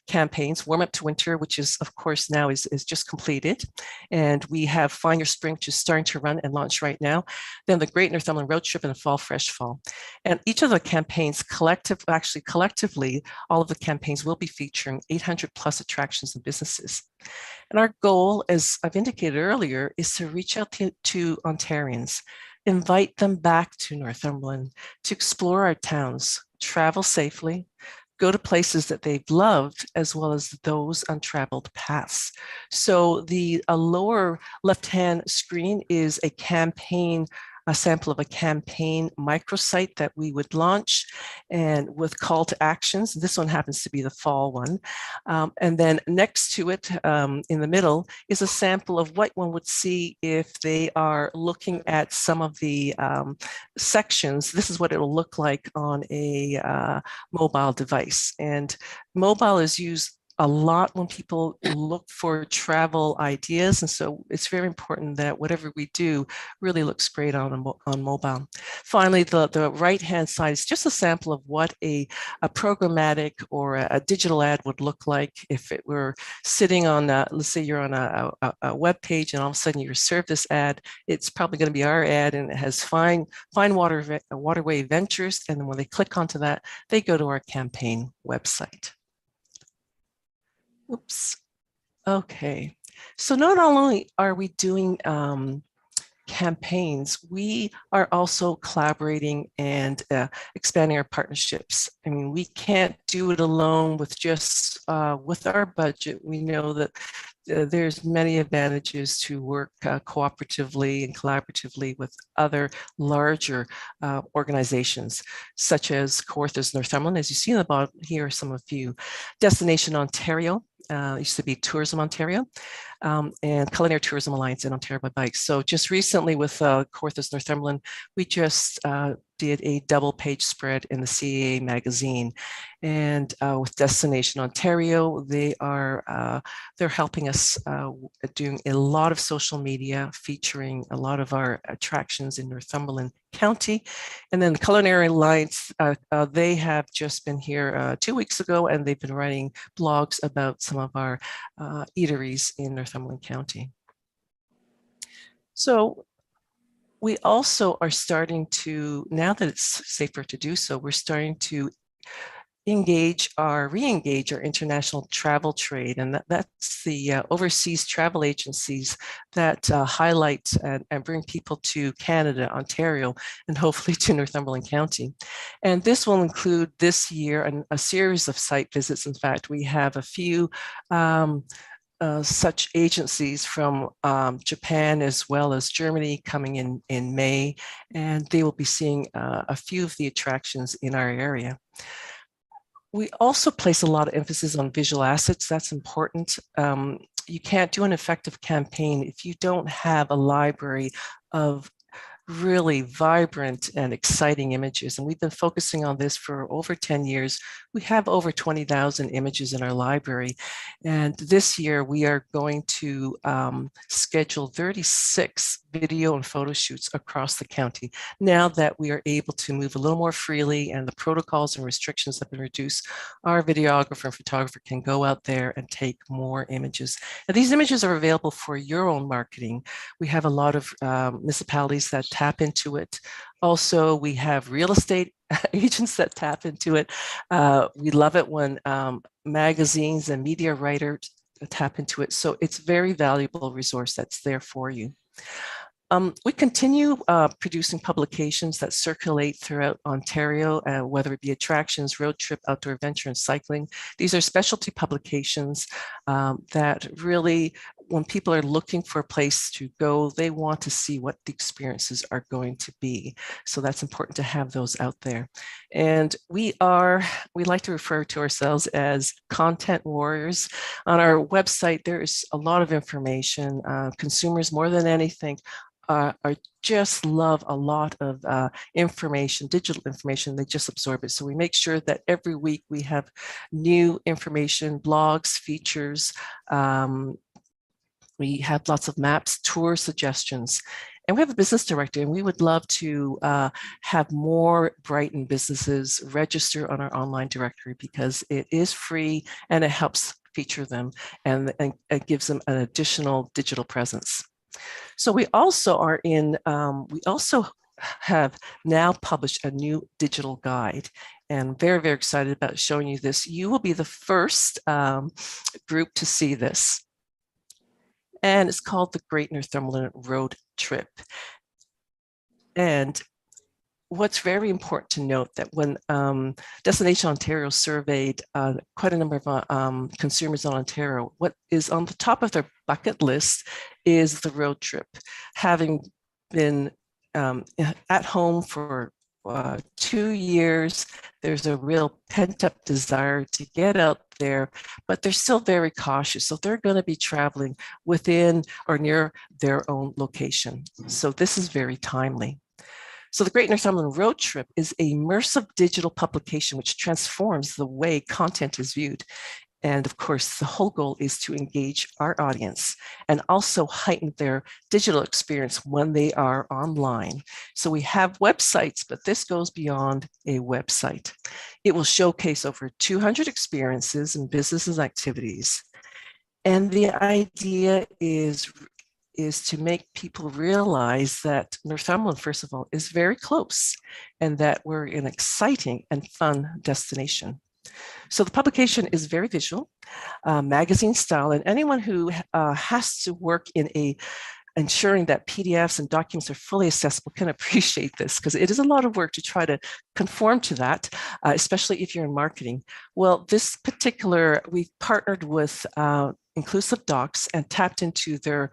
campaigns, Warm Up to Winter, which is, of course, now is just completed. And we have Find Your Spring, which is starting to run and launch right now. Then the Great Northumberland Road Trip and Fall Fresh Fall. And each of the campaigns collectively, all of the campaigns will be featuring 800 plus attractions and businesses. And our goal, as I've indicated earlier, is to reach out to Ontarians, invite them back to Northumberland, to explore our towns, travel safely, go to places that they've loved, as well as those untraveled paths. So the lower left-hand screen is a sample of a campaign microsite that we would launch, and with call to actions. This one happens to be the fall one. And then next to it, in the middle, is a sample of what one would see if they are looking at some of the sections. This is what it'll look like on a mobile device. And mobile is used a lot when people look for travel ideas. And so it's very important that whatever we do really looks great on mobile. Finally, the right-hand side is just a sample of what a programmatic or a digital ad would look like if it were sitting on, let's say you're on a web page and all of a sudden you're served this ad. It's probably going to be our ad, and it has Fine Waterway Ventures. And then when they click onto that, they go to our campaign website. Oops. Okay. So not only are we doing campaigns, we are also collaborating and expanding our partnerships. I mean, we can't do it alone with just with our budget. We know that there's many advantages to work cooperatively and collaboratively with other larger organizations, such as Kawarthas Northumberland. As you see in the bottom here are some of you. Destination Ontario, used to be Tourism Ontario, and Culinary Tourism Alliance in Ontario by Bike. So just recently with Kawarthas Northumberland, we just did a double page spread in the CAA magazine. And with Destination Ontario, they're helping us doing a lot of social media, featuring a lot of our attractions in Northumberland County. And then the Culinary Alliance, they have just been here 2 weeks ago, and they've been writing blogs about some of our eateries in Northumberland County. So we also are starting to, now that it's safer to do so, we're starting to re-engage our international travel trade. And that's the overseas travel agencies that highlight and bring people to Canada, Ontario, and hopefully to Northumberland County. And this will include this year a series of site visits. In fact, we have a few such agencies from Japan as well as Germany coming in May, and they will be seeing a few of the attractions in our area. We also place a lot of emphasis on visual assets. That's important. You can't do an effective campaign if you don't have a library of really vibrant and exciting images. And we've been focusing on this for over 10 years. We have over 20,000 images in our library. And this year we are going to schedule 36 video and photo shoots across the county, now that we are able to move a little more freely and the protocols and restrictions have been reduced. Our videographer and photographer can go out there and take more images. And these images are available for your own marketing. We have a lot of municipalities that tap into it. Also, we have real estate agents that tap into it. We love it when magazines and media writers tap into it. So it's a very valuable resource that's there for you. We continue producing publications that circulate throughout Ontario, whether it be attractions, road trip, outdoor adventure, and cycling. These are specialty publications that really, when people are looking for a place to go, they want to see what the experiences are going to be. So that's important to have those out there. And we like to refer to ourselves as content warriors. On our website, there is a lot of information. Consumers, more than anything, are just love a lot of information, digital information. They just absorb it. So we make sure that every week we have new information, blogs, features. We have lots of maps, tour suggestions. And we have a business director, and we would love to have more Brighton businesses register on our online directory because it is free and it helps feature them and it gives them an additional digital presence. So we also are in, we also have now published a new digital guide, and very, very excited about showing you this. You will be the first group to see this. And it's called the Great Northumberland Road Trip. And what's very important to note that when Destination Ontario surveyed quite a number of consumers in Ontario, what is on the top of their bucket list is the road trip. Having been at home for 2 years, there's a real pent-up desire to get out there, but they're still very cautious. So they're going to be traveling within or near their own location. So this is very timely. So the Great Northumberland Road Trip is an immersive digital publication which transforms the way content is viewed. And of course, the whole goal is to engage our audience and also heighten their digital experience when they are online. So we have websites, but this goes beyond a website. It will showcase over 200 experiences and businesses activities. And the idea is to make people realize that Northumberland, first of all, is very close and that we're an exciting and fun destination. So the publication is very visual, magazine style, and anyone who has to work in ensuring that PDFs and documents are fully accessible can appreciate this because it is a lot of work to try to conform to that, especially if you're in marketing. Well, this particular, we've partnered with Inclusive Docs and tapped into their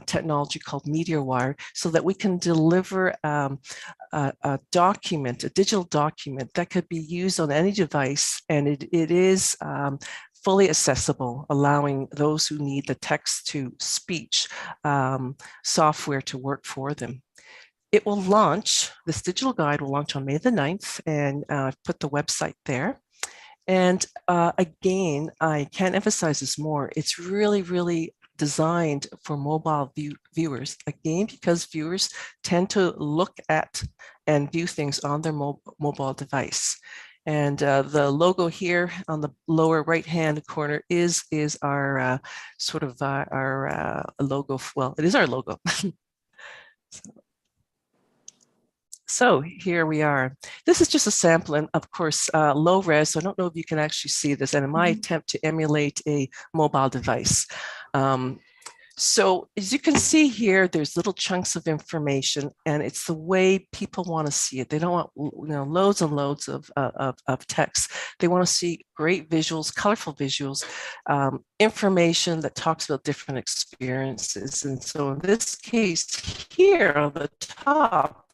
technology called MediaWire so that we can deliver a document, a digital document that could be used on any device, and it is fully accessible, allowing those who need the text-to-speech software to work for them. It will launch, this digital guide will launch on May the 9th, and I've put the website there. And again, I can't emphasize this more. It's really, really designed for mobile viewers, again, because viewers tend to look at and view things on their mobile device. And the logo here on the lower right-hand corner is our sort of our logo. Well, it is our logo. So here we are. This is just a sample, and of course, low res. So I don't know if you can actually see this. And in my attempt to emulate a mobile device. So as you can see here, there's little chunks of information, and it's the way people want to see it. They don't want loads and loads of text. They want to see great visuals, colorful visuals, information that talks about different experiences. And so in this case here on the top,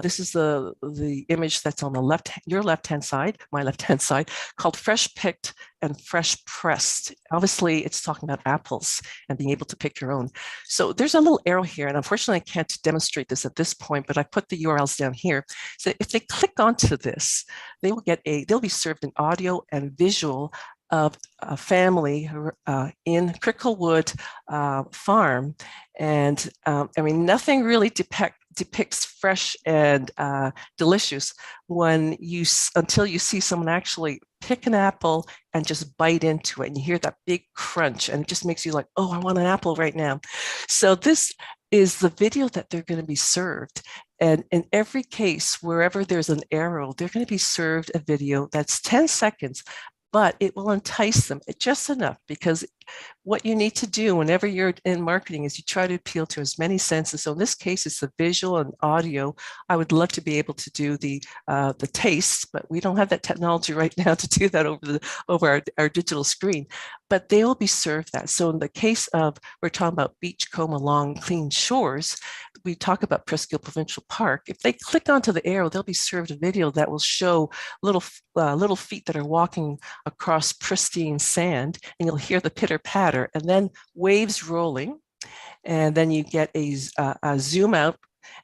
this is the image that's on the your left-hand side, my left-hand side, called Fresh Picked and Fresh Pressed. Obviously, it's talking about apples and being able to pick your own. So there's a little arrow here, and unfortunately, I can't demonstrate this at this point, but I put the URLs down here. So if they click onto this, they will get they'll be served an audio and visual of a family in Cricklewood Farm. And I mean, nothing really depicts fresh and delicious until you see someone actually pick an apple and just bite into it, and you hear that big crunch, and it just makes you like, oh, I want an apple right now. So this is the video that they're going to be served. And in every case, wherever there's an arrow, they're going to be served a video that's 10 seconds, but it will entice them just enough, because what you need to do whenever you're in marketing is you try to appeal to as many senses. So in this case, it's the visual and audio. I would love to be able to do the taste, but we don't have that technology right now to do that over our digital screen. But they will be served that. So in the case of, we're talking about Beachcombe along clean shores, we talk about Presqu'île Provincial Park. If they click onto the arrow, they'll be served a video that will show little feet that are walking across pristine sand, and you'll hear the pitter patter, and then waves rolling, and then you get a zoom out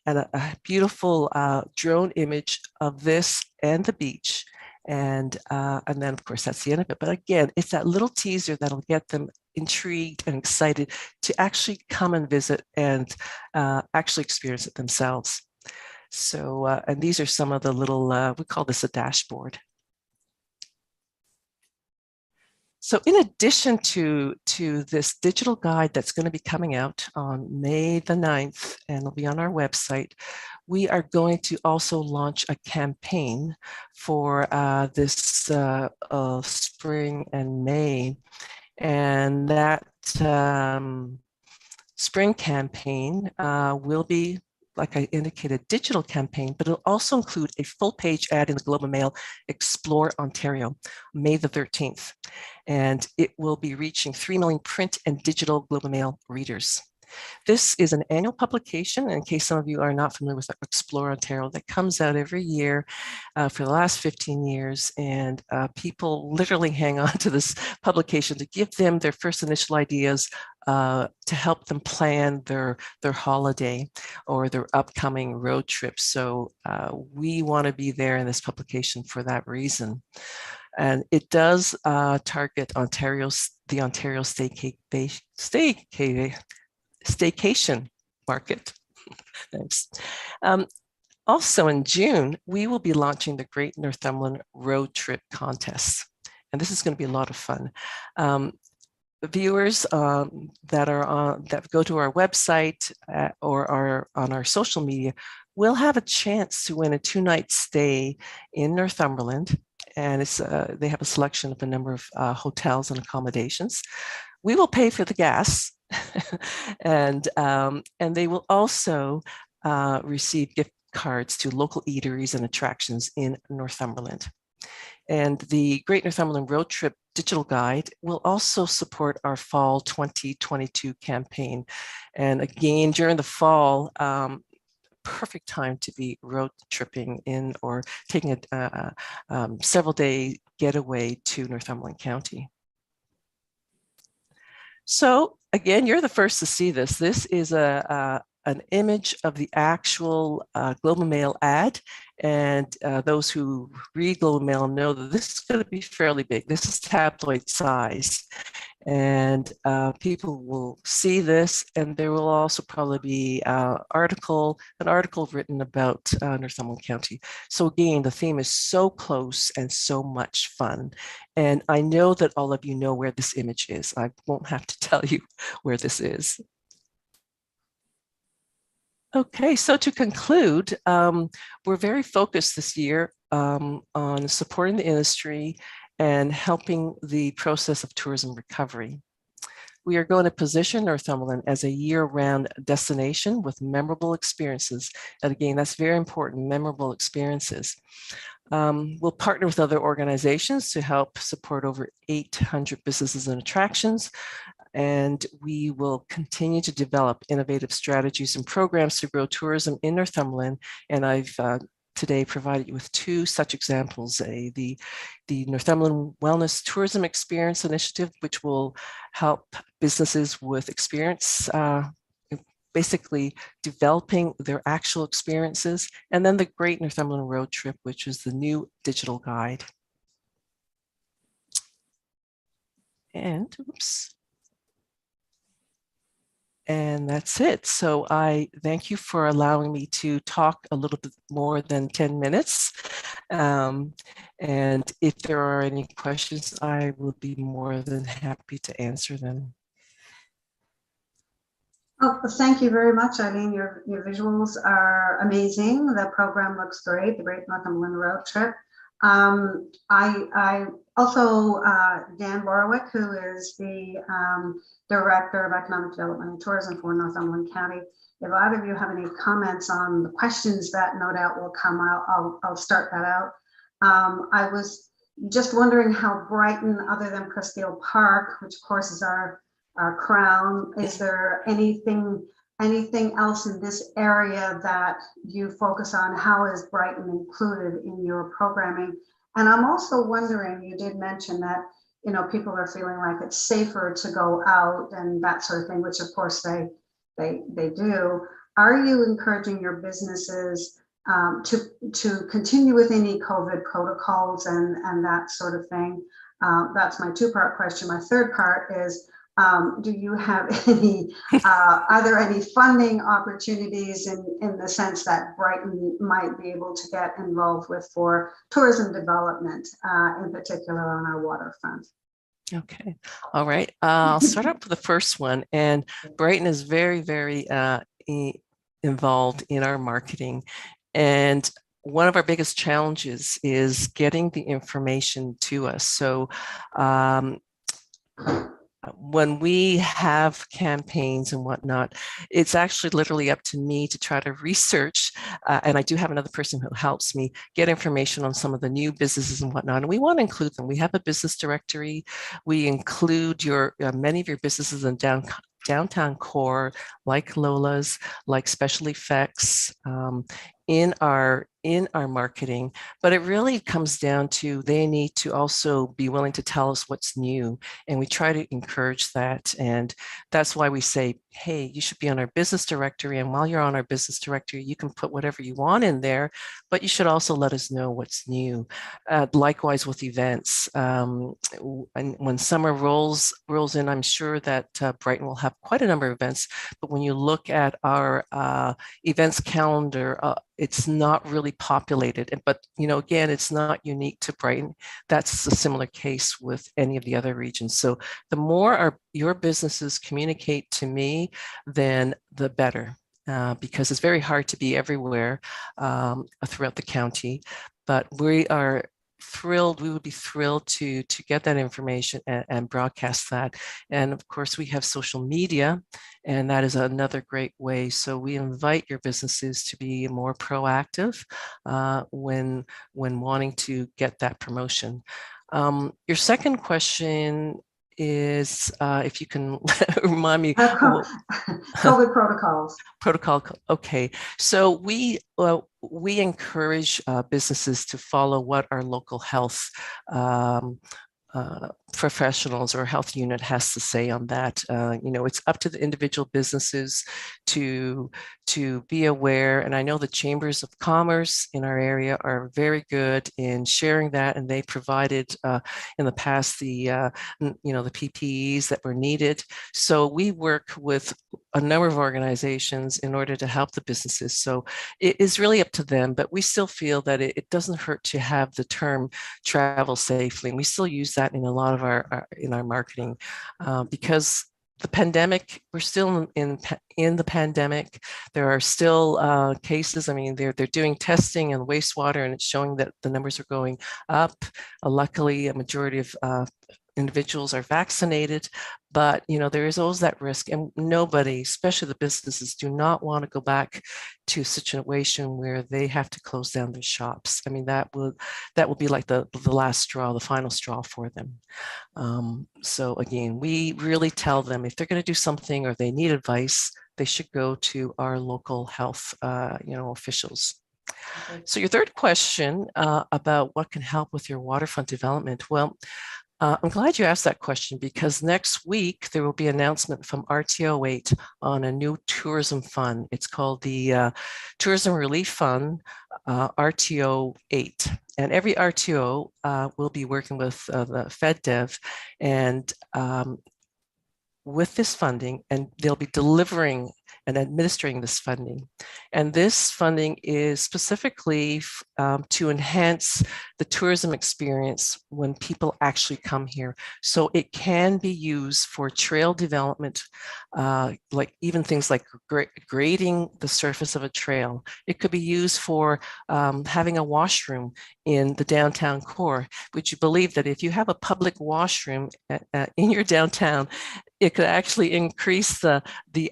and a beautiful drone image of this and the beach, and then of course that's the end of it. But again, it's that little teaser that'll get them intrigued and excited to actually come and visit and actually experience it themselves. So, and these are some of the little, we call this a dashboard. So in addition to this digital guide that's going to be coming out on May the 9th, and it'll be on our website, we are going to also launch a campaign for this spring and May. And that spring campaign will be, like I indicated, digital campaign, but it'll also include a full page ad in the Globe and Mail, Explore Ontario, May the 13th. And it will be reaching 3 million print and digital Globe and Mail readers. This is an annual publication, in case some of you are not familiar with Explore Ontario, that comes out every year for the last 15 years. And people literally hang on to this publication to give them their first initial ideas to help them plan their holiday or their upcoming road trip. So we want to be there in this publication for that reason. And it does target the Ontario staycation market. Thanks. Also in June, we will be launching the Great Northumberland Road Trip Contest. And this is going to be a lot of fun. Viewers that go to our website or are on our social media will have a chance to win a 2-night stay in Northumberland. And they have a selection of a number of hotels and accommodations. We will pay for the gas. and they will also receive gift cards to local eateries and attractions in Northumberland. And the Great Northumberland Road Trip Digital Guide will also support our Fall 2022 campaign. And again, during the fall, perfect time to be road tripping in or taking a several-day getaway to Northumberland County. So again, you're the first to see this. This is an image of the actual Globe and Mail ad. And those who read Globe and Mail know that this is going to be fairly big. This is tabloid size. And people will see this, and there will also probably be an article written about Northumberland County. So again, the theme is so close and so much fun. And I know that all of you know where this image is. I won't have to tell you where this is. Okay, so to conclude, we're very focused this year on supporting the industry and helping the process of tourism recovery. We are going to position Northumberland as a year-round destination with memorable experiences. And again, that's very important, memorable experiences. We'll partner with other organizations to help support over 800 businesses and attractions. And we will continue to develop innovative strategies and programs to grow tourism in Northumberland. And I've today provided you with 2 such examples, the Northumberland Wellness Tourism Experience Initiative, which will help businesses with experience, basically developing their actual experiences, and then the Great Northumberland Road Trip, which is the new digital guide. And oops. And that's it. So I thank you for allowing me to talk a little bit more than 10 minutes. And if there are any questions, I will be more than happy to answer them. Oh, thank you very much, Eileen. Your visuals are amazing. The program looks great, the Great Northumberland Road Trip. I also, Dan Borowick, who is the Director of Economic Development and Tourism for Northumberland County. If either of you have any comments on the questions that no doubt will come out, I'll start that out. I was just wondering how Brighton, other than Prestfield Park, which of course is our crown, is there anything else in this area that you focus on? How is Brighton included in your programming? And I'm also wondering, you did mention that, you know, people are feeling like it's safer to go out and that sort of thing, which of course they do. Are you encouraging your businesses to continue with any COVID protocols and that sort of thing? That's my 2-part question. My 3rd part is, Do you have any, are there any funding opportunities in the sense that Brighton might be able to get involved with for tourism development, in particular on our waterfront? Okay. All right. I'll start up with the first one. And Brighton is very, very involved in our marketing. And one of our biggest challenges is getting the information to us. So when we have campaigns and whatnot, it's actually literally up to me to try to research. And I do have another person who helps me get information on some of the new businesses and whatnot. And we want to include them. We have a business directory. We include many of your businesses in downtown core, like Lola's, like Special Effects, in our marketing, but it really comes down to they need to also be willing to tell us what's new, and we try to encourage that. And that's why we say, hey, you should be on our business directory, and while you're on our business directory, you can put whatever you want in there, but you should also let us know what's new. Likewise with events, and when summer rolls in, I'm sure that Brighton will have quite a number of events, but when you look at our events calendar, it's not really populated. But, again, it's not unique to Brighton. That's a similar case with any of the other regions. So the more your businesses communicate to me, then the better, because it's very hard to be everywhere throughout the county. But we would be thrilled to get that information and broadcast that. And of course, we have social media, and that is another great way. So we invite your businesses to be more proactive when wanting to get that promotion. Your second question is, if you can remind me. COVID protocols. Protocol. Okay. So we encourage businesses to follow what our local health professionals or health unit has to say on that. It's up to the individual businesses to be aware. And I know the chambers of commerce in our area are very good in sharing that, and they provided in the past the PPEs that were needed. So we work with a number of organizations in order to help the businesses. So it is really up to them, but we still feel that it doesn't hurt to have the term travel safely. And we still use that in a lot of our marketing, because the pandemic, we're still in the pandemic. There are still cases. I mean, they're doing testing and wastewater, and it's showing that the numbers are going up. Luckily, a majority of individuals are vaccinated, but there is always that risk, and nobody, especially the businesses, do not want to go back to a situation where they have to close down their shops. I mean, that will be like the last straw, the final straw for them. So again, we really tell them if they're going to do something or they need advice, they should go to our local health officials. So your third question about what can help with your waterfront development. Well, I'm glad you asked that question, because next week there will be an announcement from RTO 8 on a new tourism fund. It's called the Tourism Relief Fund, RTO 8. And every RTO will be working with the FedDev and with this funding, and they'll be delivering and administering this funding. And this funding is specifically to enhance the tourism experience when people actually come here. So it can be used for trail development, like even things like grading the surface of a trail. It could be used for having a washroom in the downtown core. Would you believe that if you have a public washroom in your downtown, it could actually increase the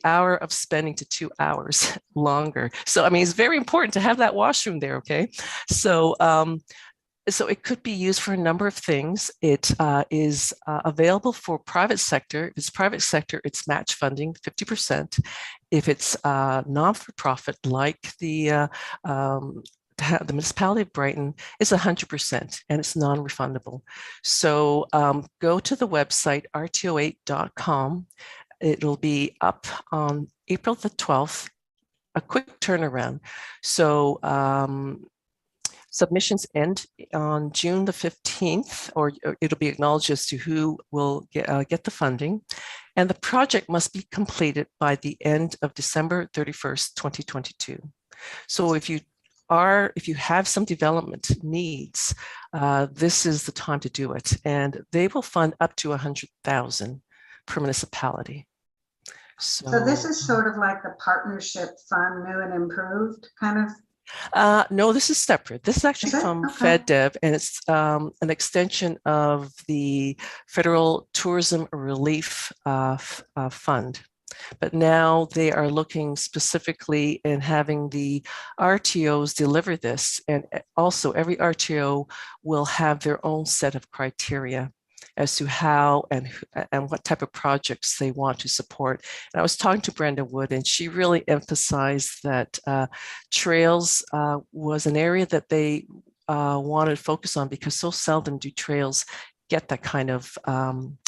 hour of spending to 2 hours longer. So, I mean, it's very important to have that washroom there, okay? So, so it could be used for a number of things. It is available for private sector. If it's private sector, it's match funding, 50%. If it's non-for-profit, like the municipality of Brighton, is 100%, and it's non-refundable. So go to the website rto8.com. It'll be up on April the 12th, a quick turnaround. So submissions end on June the 15th, or it'll be acknowledged as to who will get the funding. And the project must be completed by the end of December 31st, 2022. So if you have some development needs, this is the time to do it. And they will fund up to 100,000 per municipality. So this is sort of like the partnership fund, new and improved kind of. No, this is separate. This is actually from FedDev, and it's an extension of the Federal Tourism Relief Fund. But now they are looking specifically in having the RTOs deliver this. And also every RTO will have their own set of criteria as to how and what type of projects they want to support. And I was talking to Brenda Wood, and she really emphasized that trails was an area that they wanted to focus on, because so seldom do trails get that kind of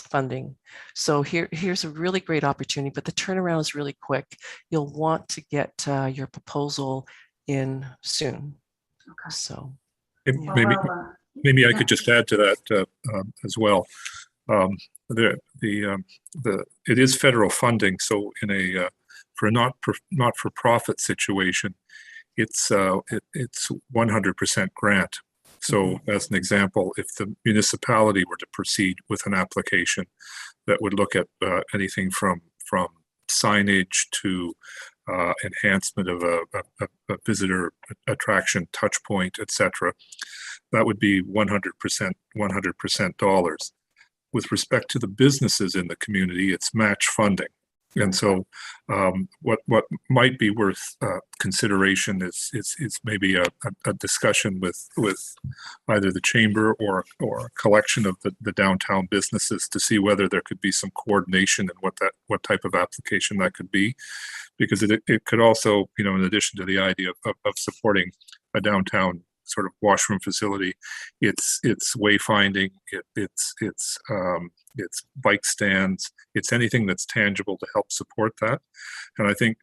funding. So here's a really great opportunity, but the turnaround is really quick. You'll want to get your proposal in soon. Okay. So maybe I could just add to that as well. It is federal funding, so in a for a not-for-profit situation, it's 100% grant. So as an example, if the municipality were to proceed with an application that would look at anything from signage to enhancement of a visitor attraction touch point, etc., that would be 100% dollars. With respect to the businesses in the community, it's match funding. And so what might be worth consideration is maybe a discussion with either the chamber or a collection of the downtown businesses to see whether there could be some coordination and what type of application that could be, because it could also, in addition to the idea of supporting a downtown sort of washroom facility, it's wayfinding, it's bike stands, it's anything that's tangible to help support that. And I think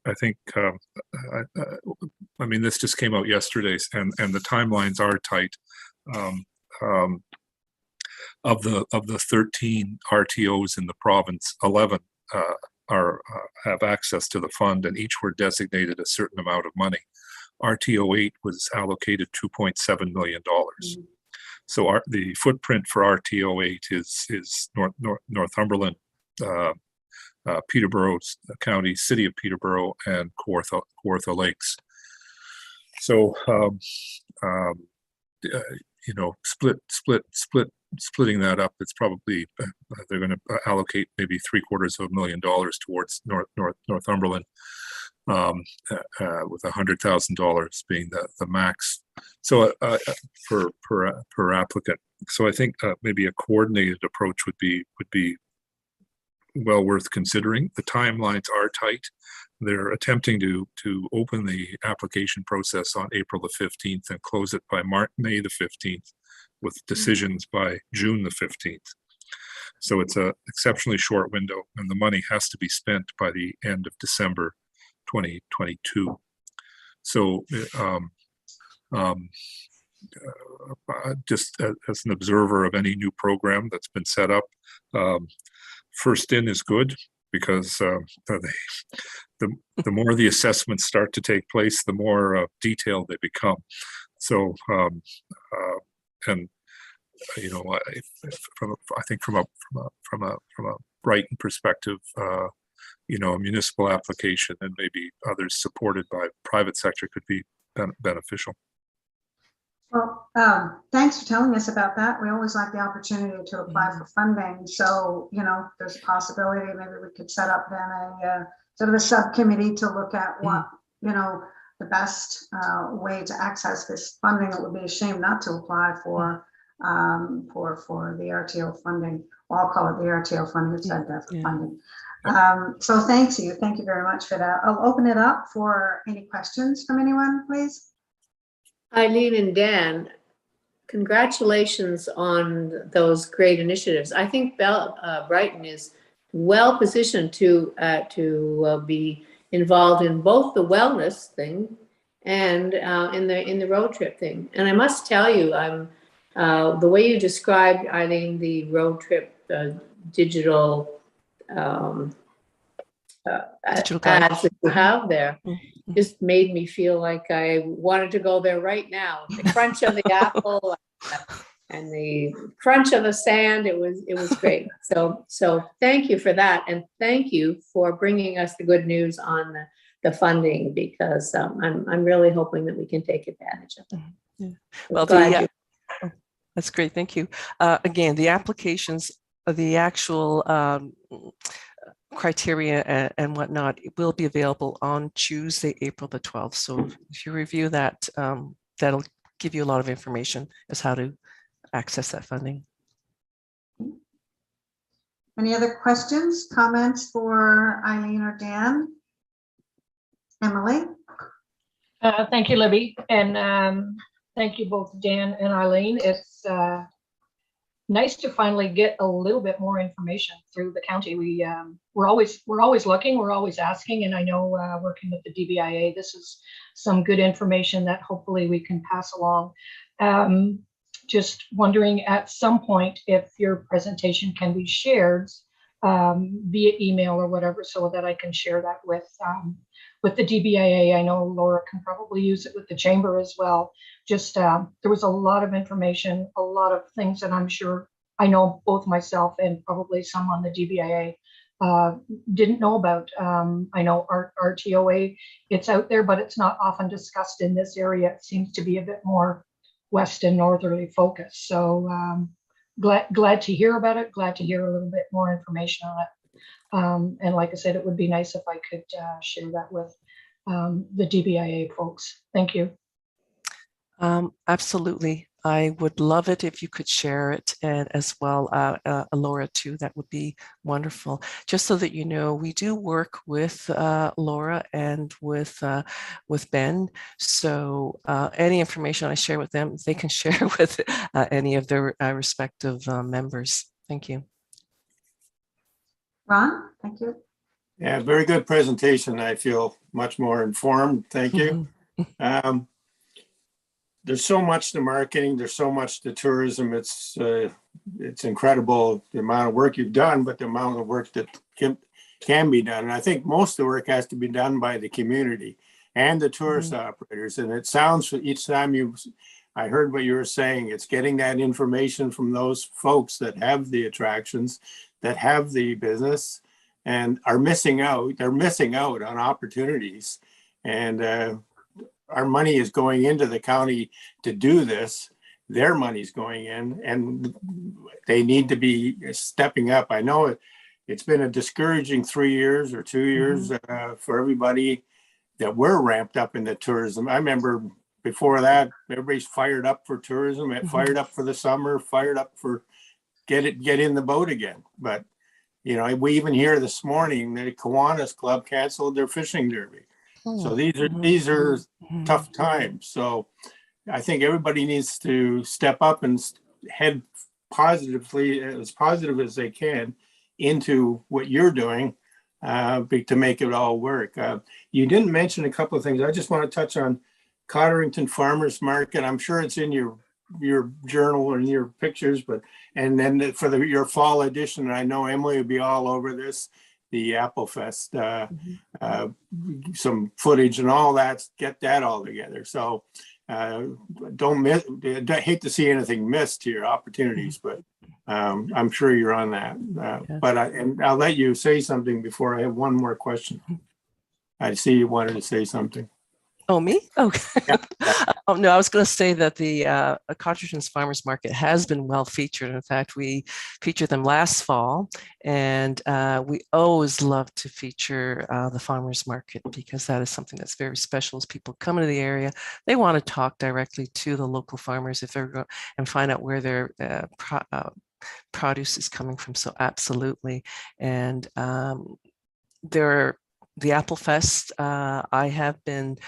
this just came out yesterday, and the timelines are tight. Of the 13 RTOs in the province, 11 have access to the fund, and each were designated a certain amount of money. RTO 8 was allocated $2.7 million. So the footprint for RTO 8 is Northumberland, Peterborough County, City of Peterborough, and Kawartha Lakes. So splitting that up, it's probably they're going to allocate maybe $750,000 towards Northumberland. With $100,000 being the max, so per applicant. So I think maybe a coordinated approach would be well worth considering. The timelines are tight. They're attempting to open the application process on April the 15th and close it by May the 15th, with decisions by June the 15th. So it's an exceptionally short window, and the money has to be spent by the end of December 2022. So just as an observer of any new program that's been set up, first in is good, because the more the assessments start to take place, the more detailed they become. So and I think from a Brighton perspective, a municipal application and maybe others supported by private sector could be beneficial. Well, thanks for telling us about that. We always like the opportunity to apply for funding. So, there's a possibility maybe we could set up then a sort of a subcommittee to look at what, the best way to access this funding. It would be a shame not to apply for the RTO funding. Well, I'll call it the RTO funding. It's FedDev funding. So thank you very much for that. I'll open it up for any questions from anyone, please. Eileen and Dan, congratulations on those great initiatives. I think Brighton is well positioned to be involved in both the wellness thing and in the road trip thing. And I must tell you, the way you described, Eileen, the road trip digital Digital guide. ads that you have there Mhm. just made me feel like I wanted to go there right now. The crunch of the apple and the crunch of the sand, it was great. So thank you for that, and thank you for bringing us the good news on the funding, because I'm really hoping that we can take advantage of it. Yeah. I'm Well, glad that's great. Thank you. Again, the applications, the actual criteria and whatnot, it will be available on Tuesday, April the 12th. So if you review that, that'll give you a lot of information as how to access that funding. Any other questions, comments for Eileen or Dan? Emily? Thank you, Libby, and thank you both, Dan and Eileen. It's nice to finally get a little bit more information through the county. We're always looking, we're always asking, and I know working with the DBIA, this is some good information that hopefully we can pass along. Just wondering at some point if your presentation can be shared via email or whatever, so that I can share that with the DBIA. I know Laura can probably use it with the chamber as well. Just there was a lot of information, a lot of things that I'm sure I know both myself and probably some on the DBIA didn't know about. I know our RTOA, it's out there, but it's not often discussed in this area. It seems to be a bit more west and northerly focused. So glad to hear about it, glad to hear a little bit more information on it. And like I said, it would be nice if I could share that with the DBIA folks. Thank you. Absolutely. I would love it if you could share it, and as well, Laura too. That would be wonderful. Just so that you know, we do work with Laura and with Ben. So any information I share with them, they can share with any of their respective members. Thank you. Ron, thank you. Yeah, very good presentation. I feel much more informed. Thank you. There's so much to marketing. There's so much to tourism. It's incredible the amount of work you've done, but the amount of work that can be done. And I think most of the work has to be done by the community and the tourist operators. And it sounds each time I heard what you were saying, it's getting that information from those folks that have the attractions, that have the business, and are missing out. They're missing out on opportunities. And our money is going into the county to do this. Their money's going in, and they need to be stepping up. I know it's been a discouraging 3 years or 2 years for everybody that were ramped up in the tourism. I remember before that, everybody's fired up for tourism, fired up for the summer, fired up for get in the boat again. But you know, we even hear this morning the Kiwanis Club canceled their fishing derby. So these are tough times. So I think everybody needs to step up and head positively, as positive as they can, into what you're doing to make it all work. You didn't mention a couple of things. I just want to touch on Cotterington Farmers Market. I'm sure it's in your journal and your pictures, and then for your fall edition, I know Emily will be all over this. The Apple Fest, some footage and all that, get that all together. So don't miss, hate to see anything missed here, opportunities, but I'm sure you're on that. But I'll let you say something before I have one more question. I see you wanted to say something. Oh, me? Oh, Yeah. Oh no, I was going to say that the Cotterington's Farmers Market has been well featured. In fact, we featured them last fall, and we always love to feature the farmers market, because that is something that's very special. As people come into the area, they want to talk directly to the local farmers if they're and find out where their produce is coming from. So absolutely, and the Apple Fest, I have been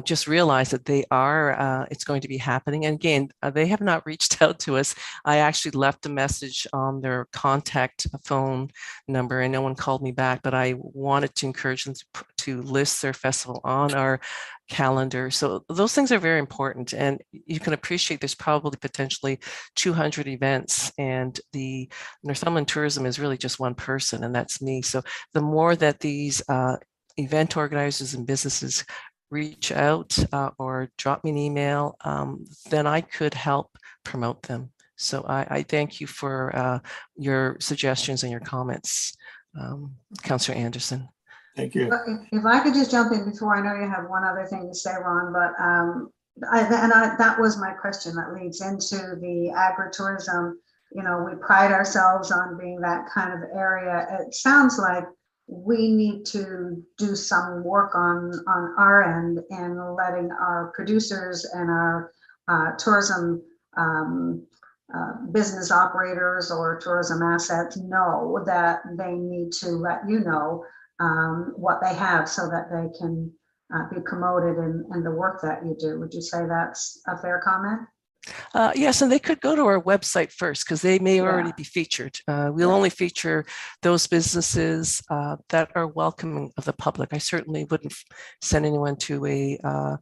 just realized that they are, it's going to be happening. And again, they have not reached out to us. I actually left a message on their contact phone number and no one called me back, but I wanted to encourage them to list their festival on our calendar. So those things are very important, and you can appreciate there's probably potentially 200 events, and the Northumberland Tourism is really just one person, and that's me. So the more that these event organizers and businesses reach out or drop me an email, then I could help promote them. So I thank you for your suggestions and your comments, Councillor Anderson. Thank you. If I could just jump in before, I know you have one other thing to say, Ron, but that was my question that leads into the agritourism. You know, we pride ourselves on being that kind of area. It sounds like we need to do some work on our end in letting our producers and our tourism business operators or tourism assets know that they need to let you know what they have so that they can be promoted in the work that you do. Would you say that's a fair comment? Yes, and they could go to our website first because they may already be featured. We'll only feature those businesses that are welcoming of the public. I certainly wouldn't send anyone to a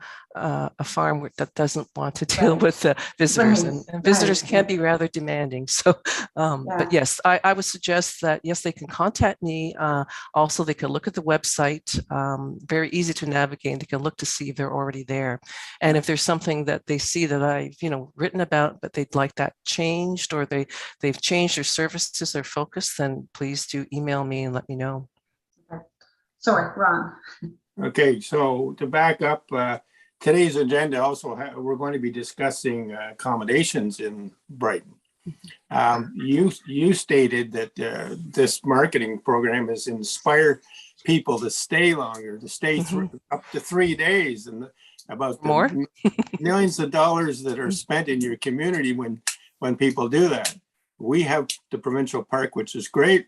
farm that doesn't want to deal with visitors, and visitors can be rather demanding. So, but yes, I would suggest that, yes, they can contact me. Also, they can look at the website, very easy to navigate. They can look to see if they're already there. And if there's something that they see that I've, written about, but they'd like that changed, or they've changed their services, their focus, then please do email me and let me know. Okay. Sorry, Ron. Okay, so to back up, today's agenda also, we're going to be discussing accommodations in Brighton. You stated that this marketing program has inspired people to stay longer, to stay up to 3 days, and about more millions of dollars that are spent in your community when people do that. We have the provincial park, which is great,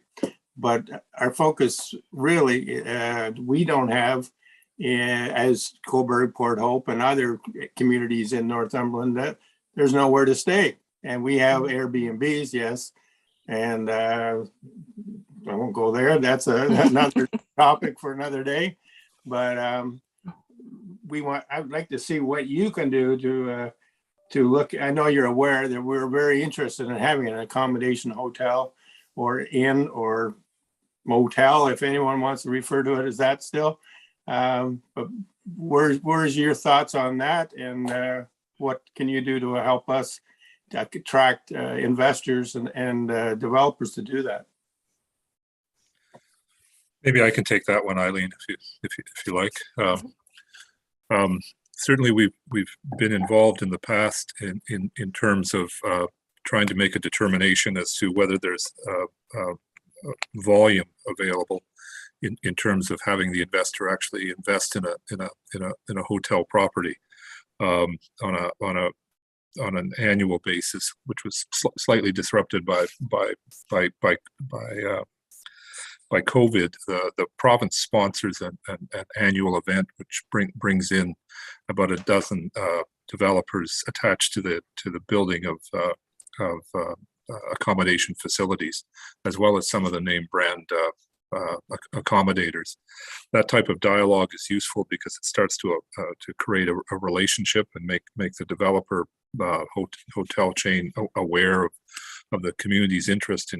but our focus really, we don't have, as Coburg, Port Hope, and other communities in Northumberland, that there's nowhere to stay. And we have Airbnbs, yes, and I won't go there. That's another topic for another day. But I'd like to see what you can do to look. I know you're aware that we're very interested in having an accommodation hotel or inn or motel, if anyone wants to refer to it as that still. But where's your thoughts on that, and what can you do to help us attract investors and developers to do that? Maybe I can take that one, Eileen, if you like. Certainly, we've been involved in the past in terms of trying to make a determination as to whether there's volume available in terms of having the investor actually invest in a hotel property on an annual basis, which was slightly disrupted by COVID. The province sponsors an annual event which brings in about a dozen developers attached to the building of accommodation facilities, as well as some of the name brand accommodators. That type of dialogue is useful because it starts to create a relationship and make the developer hotel chain aware of the community's interest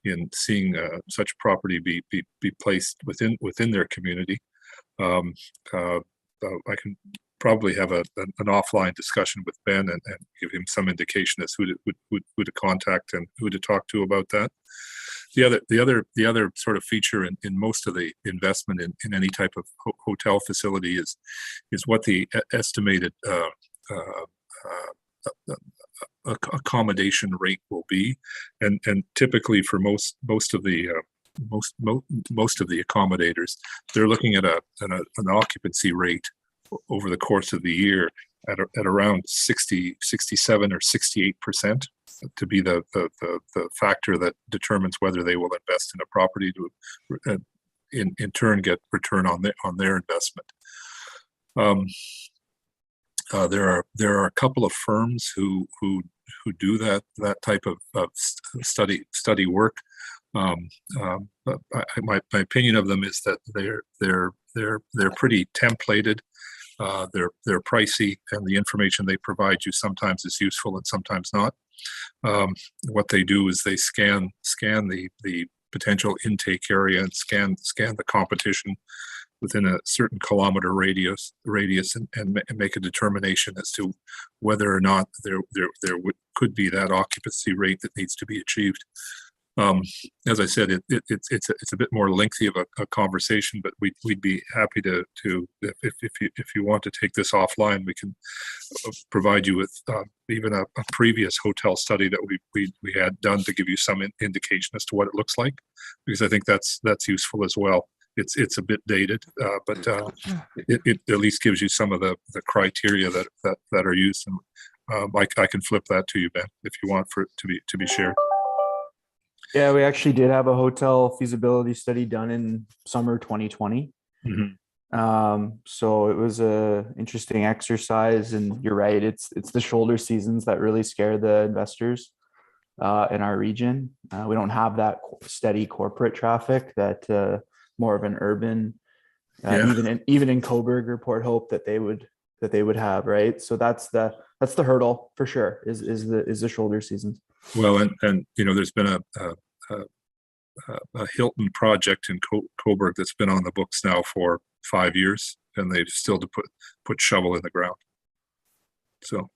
in seeing such property be placed within their community. I can probably have an offline discussion with Ben and give him some indication as who to contact and who to talk to about that. The other sort of feature in most of the investment in any type of hotel facility is what the estimated accommodation rate will be, and typically for most of the accommodators, they're looking at an occupancy rate over the course of the year at around 67 or 68% to be the factor that determines whether they will invest in a property to in turn get return on their investment. There are a couple of firms who do that type of study work. But my opinion of them is that they're pretty templated. They're pricey, and the information they provide you sometimes is useful and sometimes not. What they do is they scan the potential intake area and scan the competition within a certain kilometer radius and make a determination as to whether or not there could be that occupancy rate that needs to be achieved. As I said, it's a bit more lengthy of a conversation, but we'd be happy to if you want to take this offline, we can provide you with even a previous hotel study that we had done to give you some indication as to what it looks like, because I think that's useful as well. It's a bit dated, but it at least gives you some of the criteria that are used, and I can flip that to you, Ben, if you want for it to be shared. Yeah, we actually did have a hotel feasibility study done in summer 2020. So it was a interesting exercise, and you're right, it's the shoulder seasons that really scare the investors in our region. We don't have that steady corporate traffic that more of an urban, even in Coburg or Port Hope that they would have, right? So that's the hurdle for sure, is the shoulder seasons. Well, and there's been a Hilton project in Coburg that's been on the books now for 5 years, and they've still to put shovel in the ground. So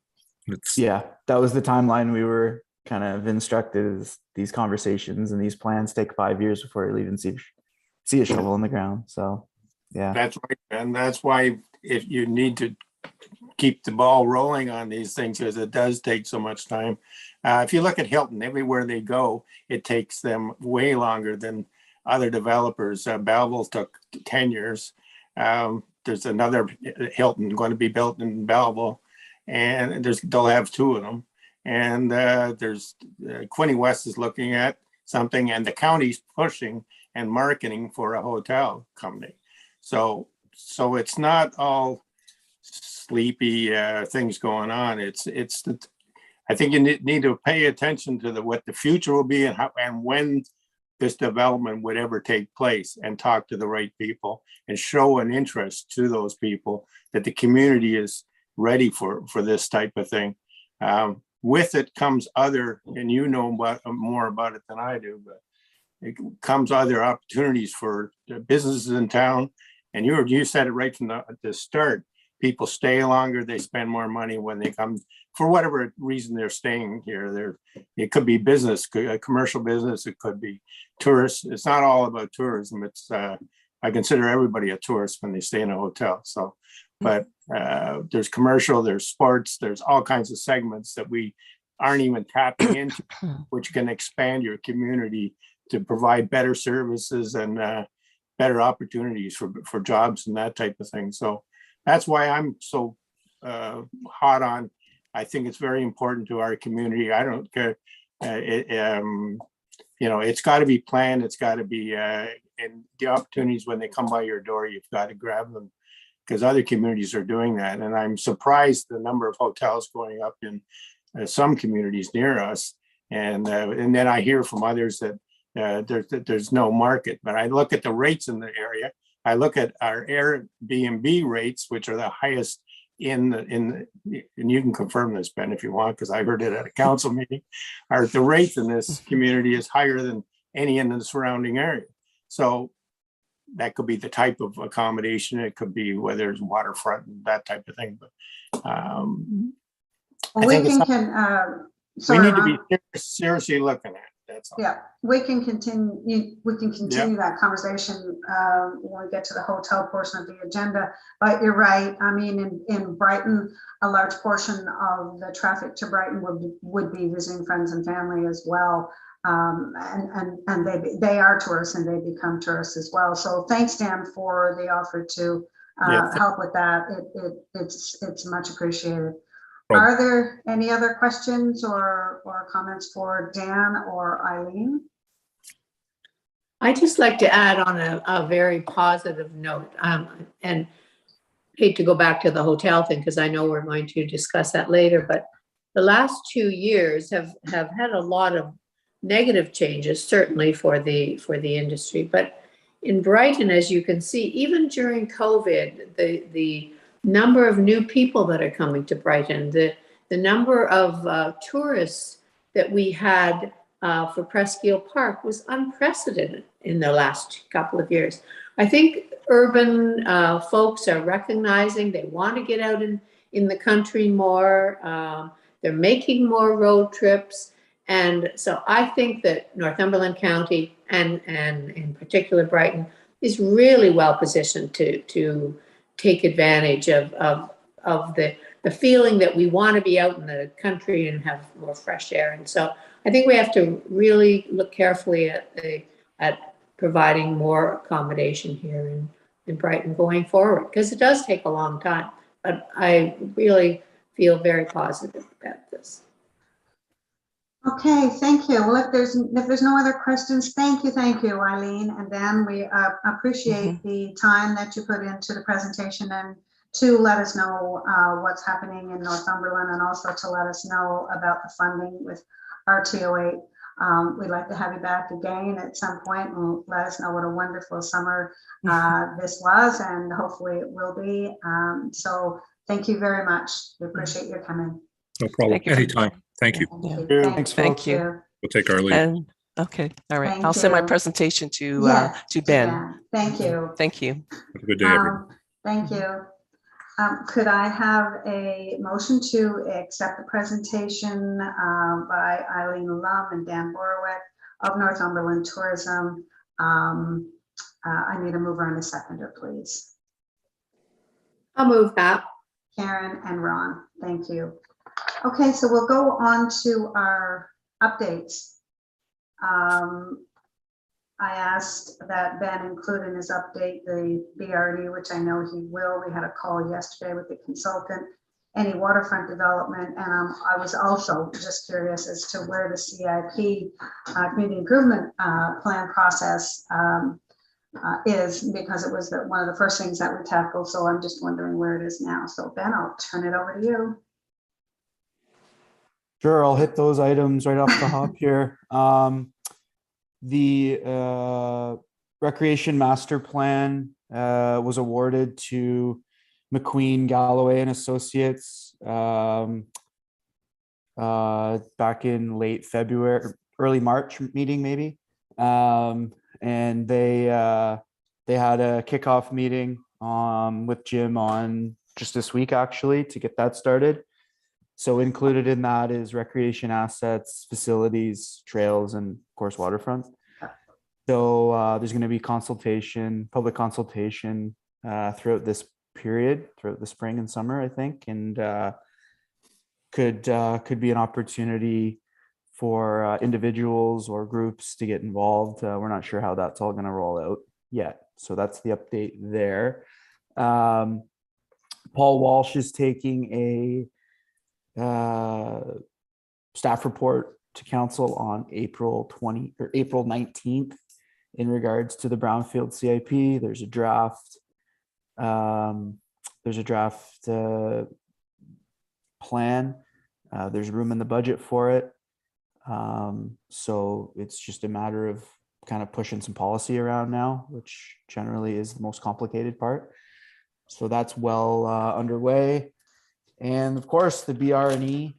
that was the timeline we were kind of instructed, is these conversations and these plans take 5 years before you'll even see a shovel in the ground. So That's right. And that's why if you need to keep the ball rolling on these things, because it does take so much time. If you look at Hilton, everywhere they go, it takes them way longer than other developers. Belleville took 10 years. There's another Hilton going to be built in Belleville, and they'll have 2 of them. And there's Quinny West is looking at something, and the county's pushing and marketing for a hotel company. So it's not all sleepy things going on. I think you need to pay attention to what the future will be and when this development would ever take place, and talk to the right people and show an interest to those people that the community is ready for this type of thing. With it comes other, and you know more about it than I do, but it comes other opportunities for the businesses in town. And you said it right from the start. People stay longer, they spend more money when they come, for whatever reason they're staying here. It could be business, commercial business, it could be tourists. It's not all about tourism. It's I consider everybody a tourist when they stay in a hotel. So, but there's commercial, there's sports, there's all kinds of segments that we aren't even tapping into, which can expand your community to provide better services and better opportunities for jobs and that type of thing. So that's why I'm so hot on. I think it's very important to our community. I don't care. It's got to be planned. It's got to be, and the opportunities when they come by your door, you've got to grab them, because other communities are doing that. And I'm surprised the number of hotels going up in some communities near us. And then I hear from others that there's no market. But I look at the rates in the area. I look at our Airbnb rates, which are the highest and you can confirm this, Ben, if you want, because I heard it at a council meeting. The rates in this community is higher than any in the surrounding area. So that could be the type of accommodation. It could be whether it's waterfront and that type of thing. But we need to be seriously looking at. That's all. Yeah, we can continue that conversation when we get to the hotel portion of the agenda. But you're right. I mean, in Brighton, a large portion of the traffic to Brighton would be visiting friends and family as well. And they are tourists, and they become tourists as well. So thanks, Dan, for the offer to help with that. It's much appreciated. Are there any other questions or comments for Dan or Eileen? I'd just like to add on a very positive note, and hate to go back to the hotel thing, because I know we're going to discuss that later, but the last 2 years have had a lot of negative changes, certainly for the industry. But in Brighton, as you can see, even during COVID, the number of new people that are coming to Brighton, the number of tourists that we had for Presqu'île Park was unprecedented in the last couple of years. I think urban folks are recognizing they want to get out in the country more. They're making more road trips. And so I think that Northumberland County and in particular Brighton is really well positioned to take advantage of the feeling that we want to be out in the country and have more fresh air. And so I think we have to really look carefully at providing more accommodation here in Brighton going forward, because it does take a long time. But I really feel very positive about this. Okay, thank you. Well, if there's no other questions, thank you, Eileen and Dan. We appreciate the time that you put into the presentation and to let us know what's happening in Northumberland, and also to let us know about the funding with RTO8. We'd like to have you back again at some point and let us know what a wonderful summer this was, and hopefully it will be. So thank you very much. We appreciate your coming. No problem. Anytime. Thank you. Thanks, Thank folks. you. We'll take our leave. And okay, all right. Thank I'll send my you. presentation to Yeah, to Ben. Thank you. Thank you. Have a good day, everyone. Thank you. Could I have a motion to accept the presentation by Eileen Lum and Dan Borowick of Northumberland Tourism? I need a mover and a seconder, please. I'll move that. Karen and Ron, thank you. Okay, so we'll go on to our updates. I asked that Ben include in his update the BRD, which I know he will. We had a call yesterday with the consultant, any waterfront development. And I was also just curious as to where the CIP, Community Improvement Plan process is, because it was one of the first things that we tackled. So I'm just wondering where it is now. So Ben, I'll turn it over to you. Sure, I'll hit those items right off the hop here. The Recreation Master Plan was awarded to McQueen, Galloway and Associates back in late February, early March meeting maybe. And they had a kickoff meeting with Jim on just this week actually to get that started. So included in that is recreation assets, facilities, trails, and of course waterfront. So there's going to be public consultation throughout this period, throughout the spring and summer, I think, and could be an opportunity for individuals or groups to get involved. We're not sure how that's all going to roll out yet. So that's the update there. Paul Walsh is taking a staff report to council on April 19th in regards to the Brownfield CIP. There's a draft. Plan. There's room in the budget for it. So it's just a matter of kind of pushing some policy around now, which generally is the most complicated part. So that's well underway. And of course, the BR&E.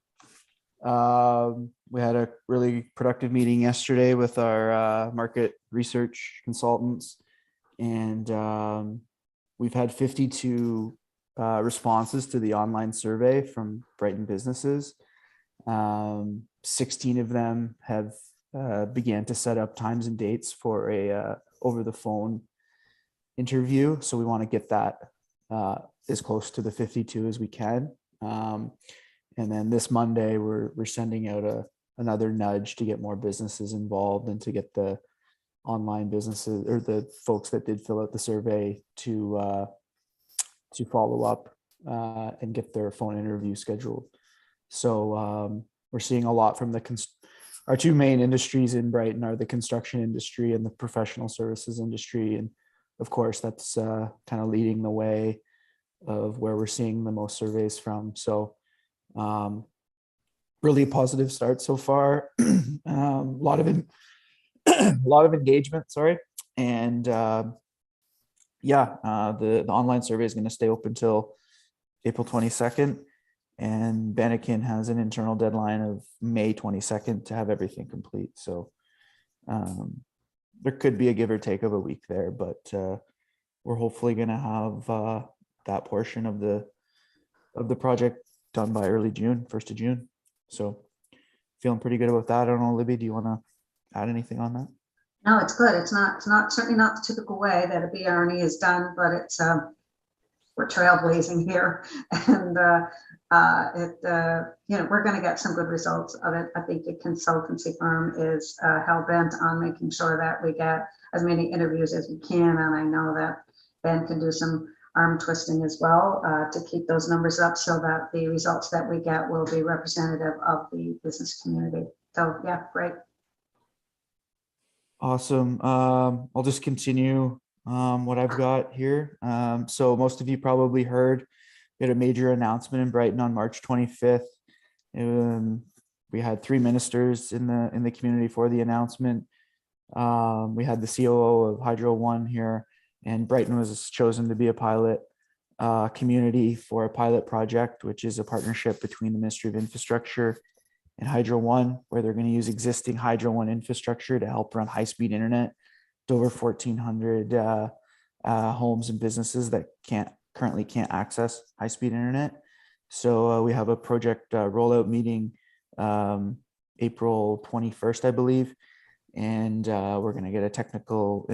We had a really productive meeting yesterday with our market research consultants, and we've had 52 responses to the online survey from Brighton businesses. 16 of them have began to set up times and dates for a over the phone interview. So we want to get that as close to the 52 as we can. And then this Monday, we're sending out another nudge to get more businesses involved and to get the online businesses or the folks that did fill out the survey to follow up and get their phone interview scheduled. So we're seeing a lot from our two main industries in Brighton are the construction industry and the professional services industry. And of course, that's kind of leading the way of where we're seeing the most surveys from. So really a positive start so far. A lot of a lot of engagement, sorry. And yeah, the online survey is going to stay open till April 22nd. And Bannekin has an internal deadline of May 22nd to have everything complete. So there could be a give or take of a week there, but we're hopefully going to have that portion of the project done by early June, 1st of June. So feeling pretty good about that. I don't know, Libby, do you want to add anything on that? No, it's good. It's not certainly not the typical way that a BRNE is done, but it's we're trailblazing here, and we're going to get some good results of it. I think the consultancy firm is hell bent on making sure that we get as many interviews as we can, and I know that Ben can do some arm twisting as well to keep those numbers up so that the results that we get will be representative of the business community. So yeah, great. Awesome. I'll just continue what I've got here. So most of you probably heard we had a major announcement in Brighton on March 25th. We had 3 ministers in the community for the announcement. We had the COO of Hydro One here, and Brighton was chosen to be a pilot community for a pilot project, which is a partnership between the Ministry of Infrastructure and Hydro One, where they're going to use existing Hydro One infrastructure to help run high-speed internet to over 1,400 homes and businesses that currently can't access high-speed internet. So we have a project rollout meeting April 21st, I believe, and we're going to get a technical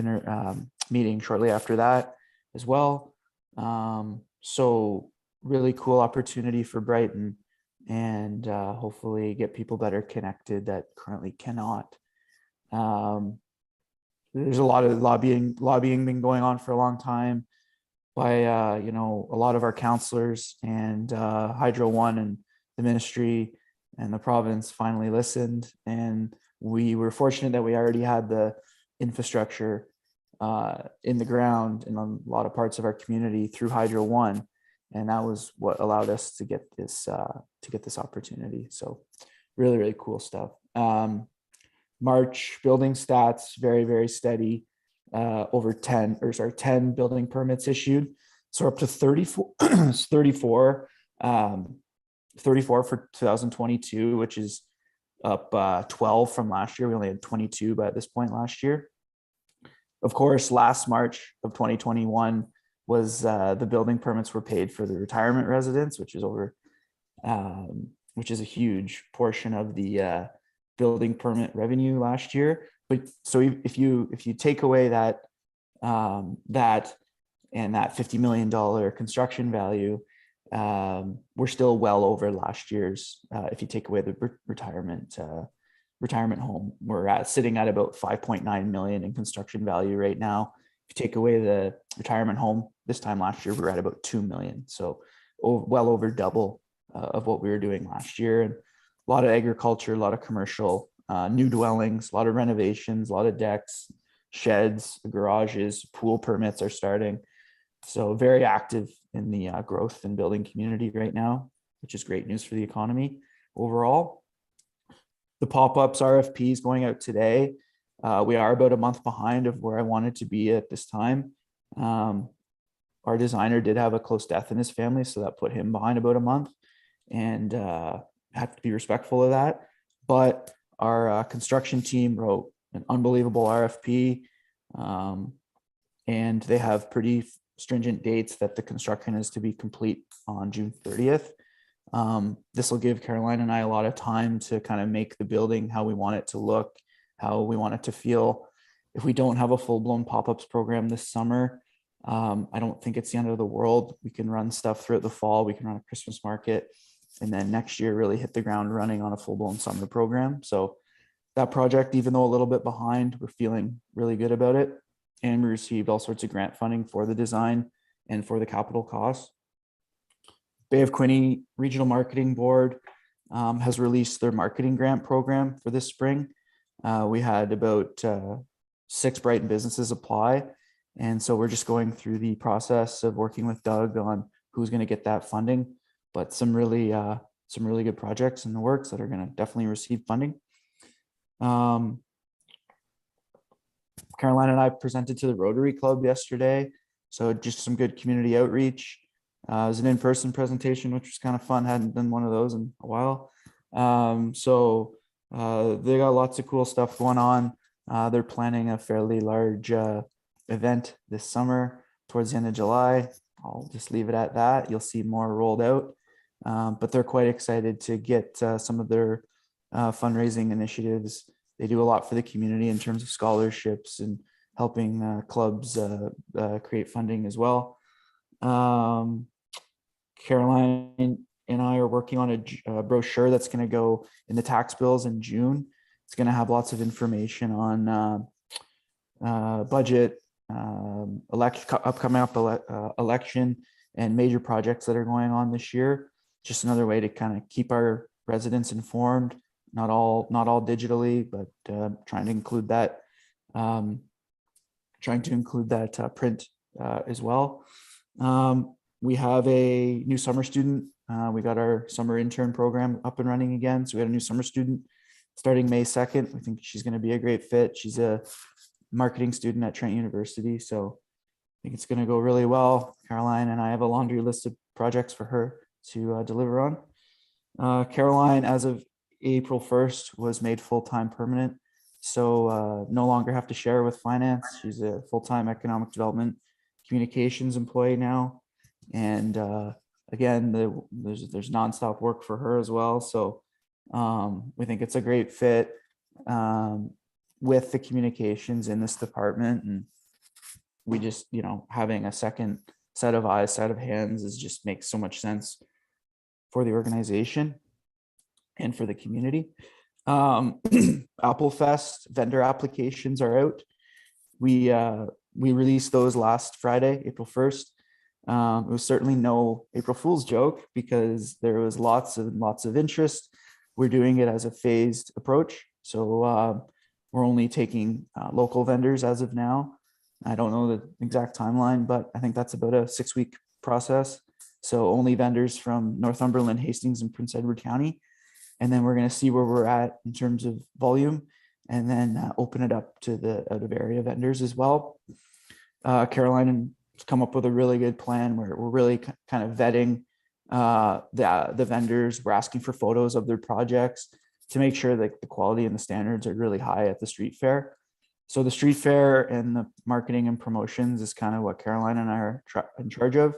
meeting shortly after that as well. So really cool opportunity for Brighton, and hopefully get people better connected that currently cannot. There's a lot of lobbying been going on for a long time by a lot of our councillors, and Hydro One and the ministry and the province finally listened, and we were fortunate that we already had the infrastructure in the ground in a lot of parts of our community through Hydro One, and that was what allowed us to get this opportunity. So really, really cool stuff. March building stats, very, very steady. Over 10 building permits issued. So up to 34 for 2022, which is up 12 from last year. We only had 22 by this point last year. Of course, last March of 2021 was the building permits were paid for the retirement residents, which is a huge portion of the building permit revenue last year. But so if you take away that and that $50 million construction value, we're still well over last year's. If you take away the retirement home, we're sitting at about 5.9 million in construction value right now. If you take away the retirement home, this time last year we were at about 2 million, so well over double of what we were doing last year. And a lot of agriculture, a lot of commercial, new dwellings, a lot of renovations, a lot of decks, sheds, garages, pool permits are starting. So very active in the growth and building community right now, which is great news for the economy overall. The pop-ups RFP is going out today. We are about a month behind of where I wanted to be at this time. Our designer did have a close death in his family, so that put him behind about a month, and have to be respectful of that. But our construction team wrote an unbelievable RFP, and they have pretty stringent dates that the construction is to be complete on June 30th. This will give Caroline and I a lot of time to kind of make the building how we want it to look, how we want it to feel. If we don't have a full-blown pop-ups program this summer, I don't think it's the end of the world. We can run stuff throughout the fall. We can run a Christmas market, and then next year really hit the ground running on a full-blown summer program. So that project, even though a little bit behind, we're feeling really good about it. And we received all sorts of grant funding for the design and for the capital costs. Bay of Quinte Regional Marketing Board has released their marketing grant program for this spring. We had about 6 Brighton businesses apply. And so we're just going through the process of working with Doug on who's going to get that funding. But some really some really good projects in the works that are going to definitely receive funding. Caroline and I presented to the Rotary Club yesterday, so just some good community outreach. It was an in-person presentation, which was kind of fun. Hadn't done one of those in a while. They got lots of cool stuff going on. They're planning a fairly large event this summer towards the end of July. I'll just leave it at that. You'll see more rolled out, but they're quite excited to get some of their fundraising initiatives. They do a lot for the community in terms of scholarships and helping clubs create funding as well. Caroline and I are working on a brochure that's going to go in the tax bills in June. It's going to have lots of information on budget, upcoming election, and major projects that are going on this year. Just another way to kind of keep our residents informed. Not all digitally, but trying to include that. Print as well. We have a new summer student. We got our summer intern program up and running again. So we had a new summer student starting May 2nd. We think she's going to be a great fit. She's a marketing student at Trent University. So I think it's going to go really well. Caroline and I have a laundry list of projects for her to deliver on. Caroline, as of April 1st, was made full-time permanent. So no longer have to share with finance. She's a full-time economic development communications employee now. And again, there's nonstop work for her as well. So we think it's a great fit with the communications in this department. And we just, having a second set of eyes, set of hands just makes so much sense for the organization and for the community. Applefest vendor applications are out. We released those last Friday, April 1st. It was certainly no April Fool's joke because there was lots of interest. We're doing it as a phased approach. So we're only taking local vendors as of now. I don't know the exact timeline, but I think that's about a 6-week process. So only vendors from Northumberland, Hastings, and Prince Edward County. And then we're going to see where we're at in terms of volume and then open it up to the out of area vendors as well. Caroline has come up with a really good plan where we're really kind of vetting the vendors. We're asking for photos of their projects to make sure that the quality and the standards are really high at the street fair. So the street fair and the marketing and promotions is kind of what Caroline and I are in charge of.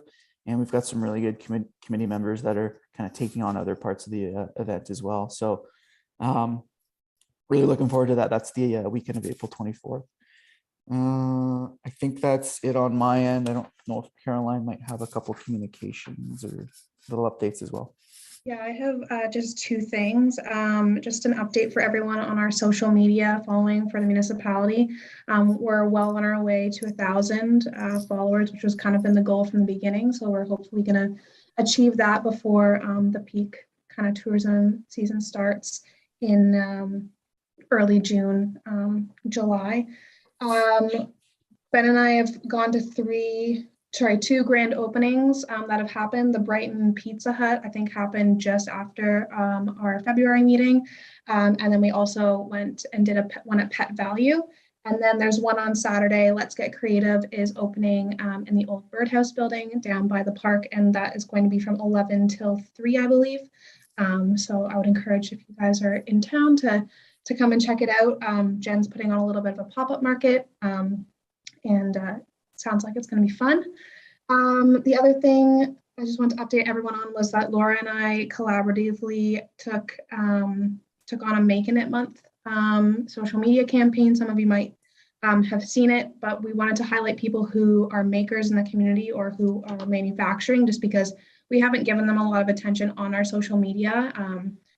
And we've got some really good committee members that are kind of taking on other parts of the event as well. So really looking forward to that. That's the weekend of April 24th. I think that's it on my end. I don't know if Caroline might have a couple communications or little updates as well. Yeah, I have just 2 things. Just an update for everyone on our social media following for the municipality. We're well on our way to 1,000 followers, which was kind of been the goal from the beginning. So we're hopefully going to achieve that before the peak kind of tourism season starts in early June, July. Ben and I have gone to 2 grand openings that have happened. The Brighton Pizza Hut, I think, happened just after our February meeting. And then we also went and did one at Pet Value. And then there's one on Saturday, Let's Get Creative, is opening in the old Birdhouse building down by the park. And that is going to be from 11 till 3, I believe. So I would encourage, if you guys are in town, to come and check it out. Jen's putting on a little bit of a pop-up market. Sounds like it's going to be fun. The other thing I just want to update everyone on was that Laura and I collaboratively took on a Making It Month social media campaign. Some of you might have seen it, but we wanted to highlight people who are makers in the community or who are manufacturing, just because we haven't given them a lot of attention on our social media,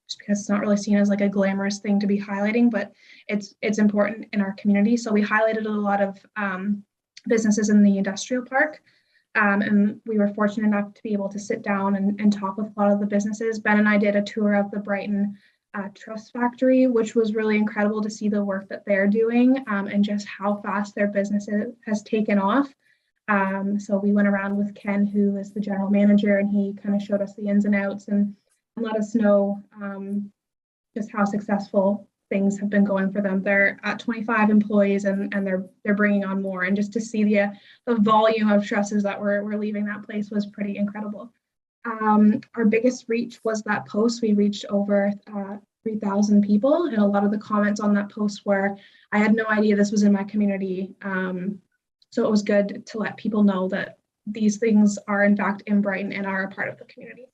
just because it's not really seen as like a glamorous thing to be highlighting, but it's important in our community. So we highlighted a lot of businesses in the industrial park. And we were fortunate enough to be able to sit down and talk with a lot of the businesses. Ben and I did a tour of the Brighton Trust Factory, which was really incredible to see the work that they're doing and just how fast their business has taken off. So we went around with Ken, who is the general manager, and he kind of showed us the ins and outs. And let us know just how successful things have been going for them. They're at 25 employees and they're bringing on more. And just to see the volume of trusses that were leaving that place was pretty incredible. Our biggest reach was that post. We reached over 3,000 people, and a lot of the comments on that post were, I had no idea this was in my community. So it was good to let people know that these things are in fact in Brighton and are a part of the community.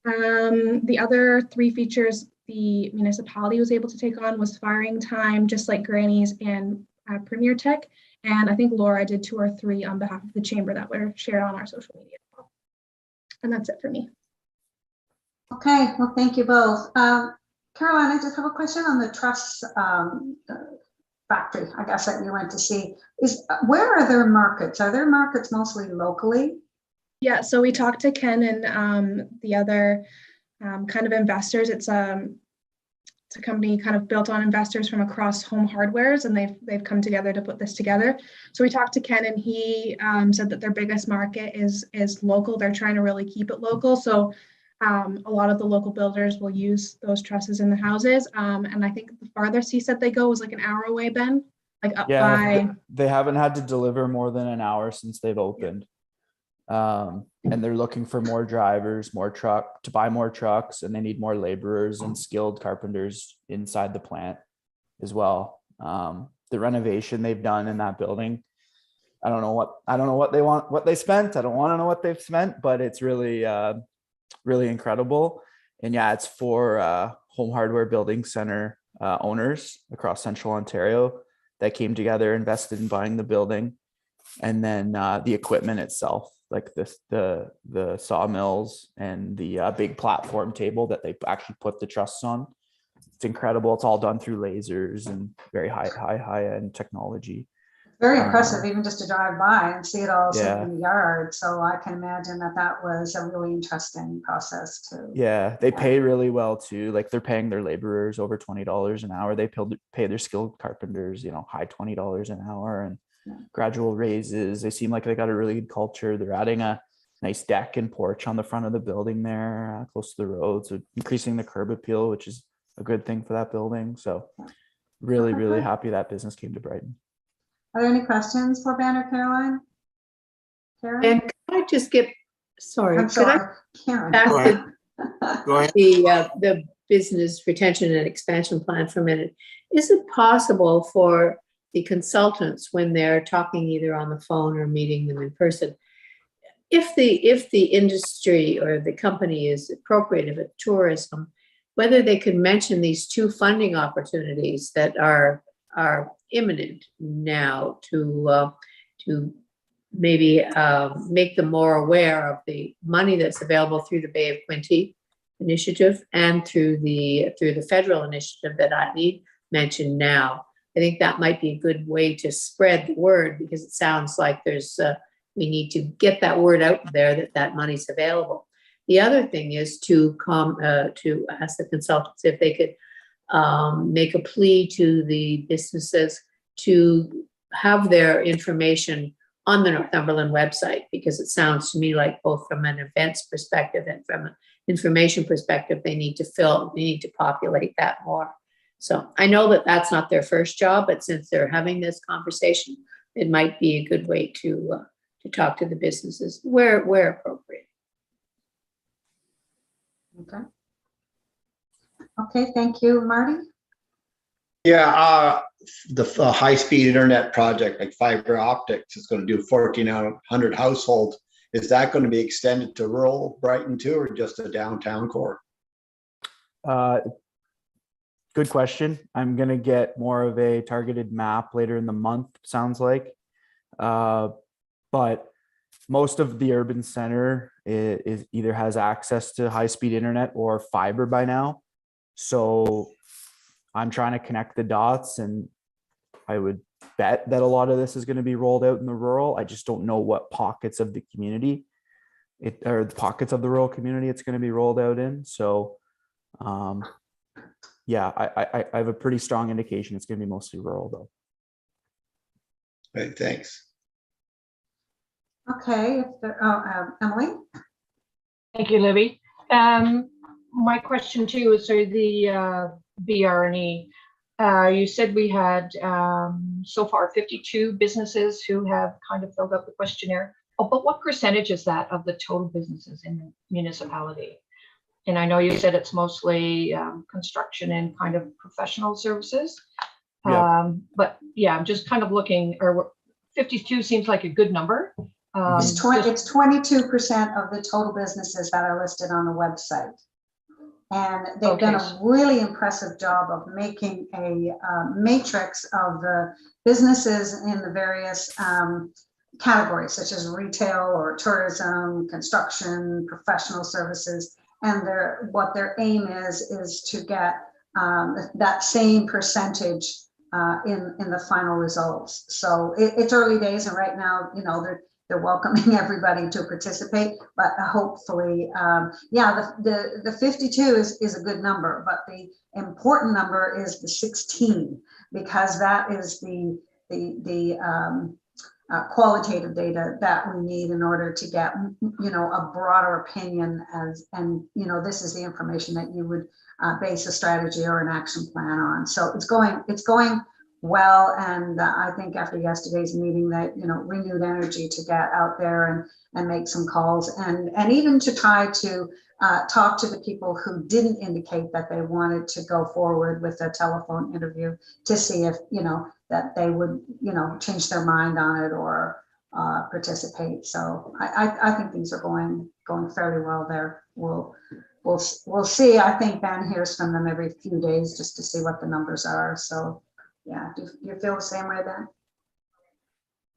The other 3 features the municipality was able to take on was firing time, just like Granny's and Premier Tech. And I think Laura did 2 or 3 on behalf of the chamber that were shared on our social media. And that's it for me. Okay, well, thank you both. Caroline, I just have a question on the truss factory, I guess, that you went to see. Where are there markets? Are there markets mostly locally? Yeah, so we talked to Ken and the other kind of investors. It's a company kind of built on investors from across home hardwares, and they've come together to put this together. So we talked to Ken, and he said that their biggest market is local. They're trying to really keep it local. So a lot of the local builders will use those trusses in the houses. And I think the farthest he said they go was like an hour away, Ben, like up by. They haven't had to deliver more than an hour since they've opened. And they're looking for more drivers, to buy more trucks, and they need more laborers and skilled carpenters inside the plant as well. The renovation they've done in that building, I don't know what they spent. I don't want to know what they've spent, but it's really, really incredible. And yeah, it's for Home Hardware Building Center owners across Central Ontario that came together, invested in buying the building, and then the equipment itself, like the sawmills and the big platform table that they actually put the trusses on. It's incredible. It's all done through lasers and very high end technology. Very impressive, even just to drive by and see it all sitting Yeah. in the yard. So I can imagine that was a really interesting process too. Yeah, they pay really well too. Like they're paying their laborers over $20 an hour. They pay their skilled carpenters, high $20 an hour, and gradual raises. They seem like they got a really good culture. They're adding a nice deck and porch on the front of the building there, close to the road, so increasing the curb appeal, which is a good thing for that building. So really, really happy that business came to Brighton. Are there any questions for Ben or Caroline? Karen? And could I just get, sorry, I'm could I sorry, Karen. back Go ahead. Go ahead. the business retention and expansion plan for a minute? Is it possible for the consultants, when they're talking either on the phone or meeting them in person, if the industry or the company is appropriate of tourism, whether they could mention these 2 funding opportunities that are imminent now to maybe make them more aware of the money that's available through the Bay of Quinte initiative and through the federal initiative that Eileen mentioned now. I think that might be a good way to spread the word, because it sounds like we need to get that word out there that money's available. The other thing is to ask the consultants if they could make a plea to the businesses to have their information on the Northumberland website, because it sounds to me like both from an events perspective and from an information perspective, they need to populate that more. So I know that that's not their first job, but since they're having this conversation, it might be a good way to talk to the businesses where appropriate. Okay. Okay, thank you, Marty. Yeah, the high-speed internet project, like fiber optics, is going to do 1,400 households. Is that going to be extended to rural Brighton too, or just a downtown core? Good question. I'm going to get more of a targeted map later in the month, sounds like. But most of the urban center is either has access to high-speed internet or fiber by now. So I'm trying to connect the dots, and I would bet that a lot of this is going to be rolled out in the rural. I just don't know what pockets of the community or the pockets of the rural community it's going to be rolled out in. So yeah, I have a pretty strong indication it's going to be mostly rural though. Right, thanks. Okay, Emily. Thank you, Libby. my question too is, so the BRNE, you said we had so far 52 businesses who have kind of filled out the questionnaire. Oh, but what percentage is that of the total businesses in the municipality? And I know you said it's mostly construction and kind of professional services. Yeah. But yeah, I'm just kind of looking, or 52 seems like a good number. It's 22% of the total businesses that are listed on the website. And they've done a really impressive job of making a matrix of the businesses in the various categories, such as retail or tourism, construction, professional services. And what their aim is to get that same percentage in the final results. So it's early days, and right now, they're welcoming everybody to participate, but hopefully, the 52 is a good number, but the important number is the 16, because that is the qualitative data that we need in order to get, a broader opinion and this is the information that you would base a strategy or an action plan on. So it's going well, and I think after yesterday's meeting that renewed energy to get out there and make some calls and even to try to talk to the people who didn't indicate that they wanted to go forward with a telephone interview to see if that they would change their mind on it or participate. So I think things are going fairly well there. We'll see. I think Ben hears from them every few days just to see what the numbers are. So yeah, do you feel the same way, Ben?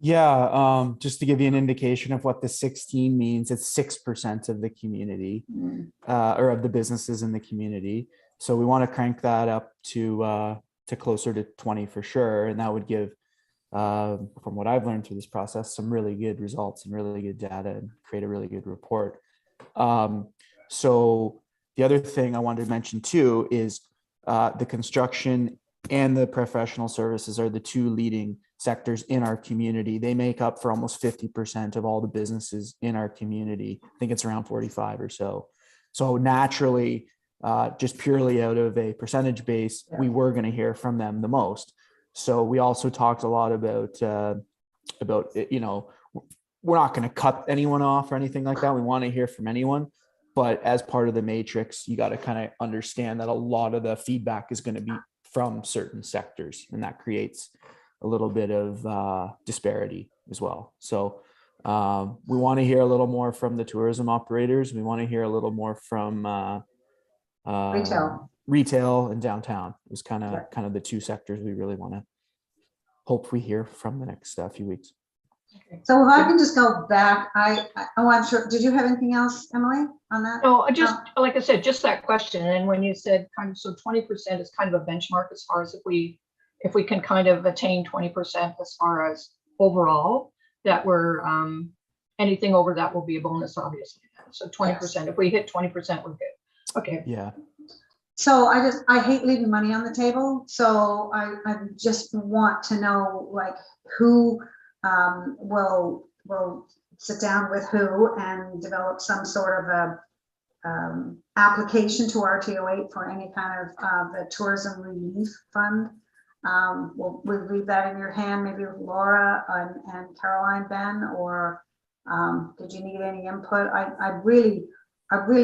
Yeah, just to give you an indication of what the 16 means, it's 6% of the community, or of the businesses in the community. So we want to crank that up to closer to 20 for sure, and that would give, from what I've learned through this process, some really good results and really good data and create a really good report. So the other thing I wanted to mention too is the construction and the professional services are the two leading sectors in our community. They make up for almost 50% of all the businesses in our community. I think it's around 45 or so. So naturally, just purely out of a percentage base, we were going to hear from them the most. So we also talked a lot about we're not going to cut anyone off or anything like that. We want to hear from anyone. But as part of the matrix, you got to kind of understand that a lot of the feedback is going to be from certain sectors, and that creates a little bit of disparity as well. So we want to hear a little more from the tourism operators. We want to hear a little more from retail and downtown. It was kind of the two sectors we really want to hope we hear from the next few weeks. So if I can just go back, I'm sure, did you have anything else, Emily, on that? No, like I said, just that question. And when you said kind of, so 20% is kind of a benchmark as far as if we can kind of attain 20% as far as overall, that we're, anything over that will be a bonus, obviously. So 20%, yes. If we hit 20%, we're good. Okay. Yeah. So I hate leaving money on the table. So I just want to know, like, who will sit down with who and develop some sort of a application to RTO8 for any kind of the tourism relief fund. We'll leave that in your hand, maybe with Laura and Caroline, Ben, or did you need any input? I really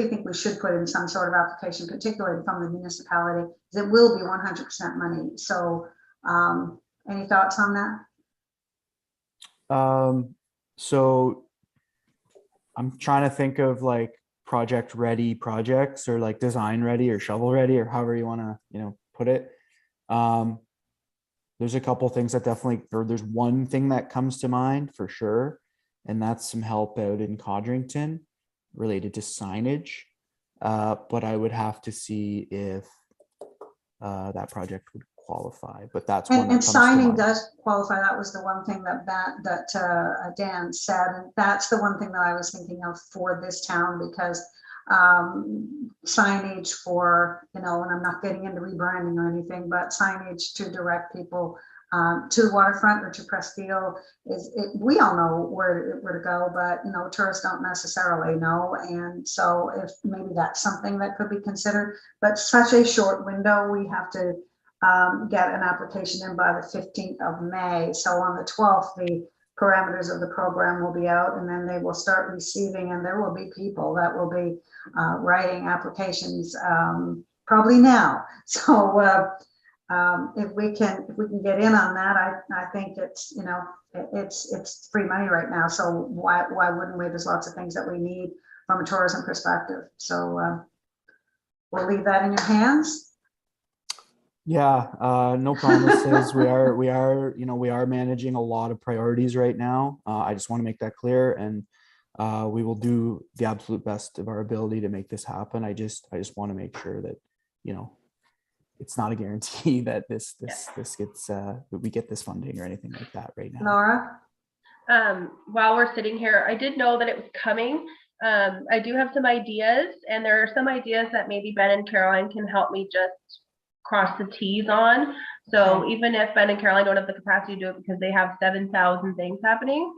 think we should put in some sort of application, particularly from the municipality, because it will be 100% money. So any thoughts on that? So I'm trying to think of like project ready projects, or like design ready or shovel ready, or however you want to, put it. There's a couple things that definitely, or there's one thing that comes to mind for sure. And that's some help out in Codrington related to signage. But I would have to see if that project would qualify, but that's one that and signing does qualify. That was the one thing that Dan said, and that's the one thing that I was thinking of for this town, because signage for, and I'm not getting into rebranding or anything, but signage to direct people to the waterfront or to Presqu'île we all know where to go, but tourists don't necessarily know. And so if maybe that's something that could be considered, but such a short window, we have to get an application in by the 15th of May. So on the 12th, the parameters of the program will be out, and then they will start receiving, and there will be people that will be writing applications probably now. So if we can get in on that, I think it's it's free money right now. So why wouldn't we? There's lots of things that we need from a tourism perspective. So we'll leave that in your hands. Yeah, no promises. we are managing a lot of priorities right now. I just want to make that clear, and we will do the absolute best of our ability to make this happen. I just want to make sure that it's not a guarantee that this gets we get this funding or anything like that right now. Laura? While we're sitting here, I did know that it was coming. I do have some ideas, and there are some ideas that maybe Ben and Caroline can help me just cross the T's on. So even if Ben and Caroline don't have the capacity to do it because they have 7,000 things happening,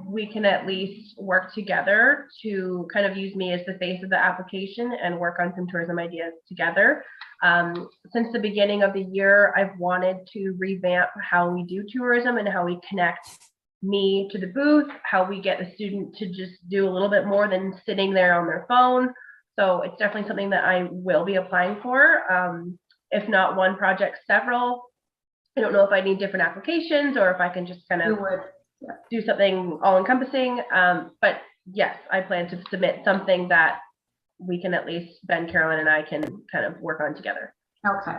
we can at least work together to kind of use me as the face of the application and work on some tourism ideas together. Since the beginning of the year, I've wanted to revamp how we do tourism and how we connect me to the booth, how we get the student to just do a little bit more than sitting there on their phone. So it's definitely something that I will be applying for. If not one project, several. I don't know if I need different applications or if I can just kind of do something all encompassing. But yes, I plan to submit something that we can at least, Ben, Caroline, and I can kind of work on together. Okay.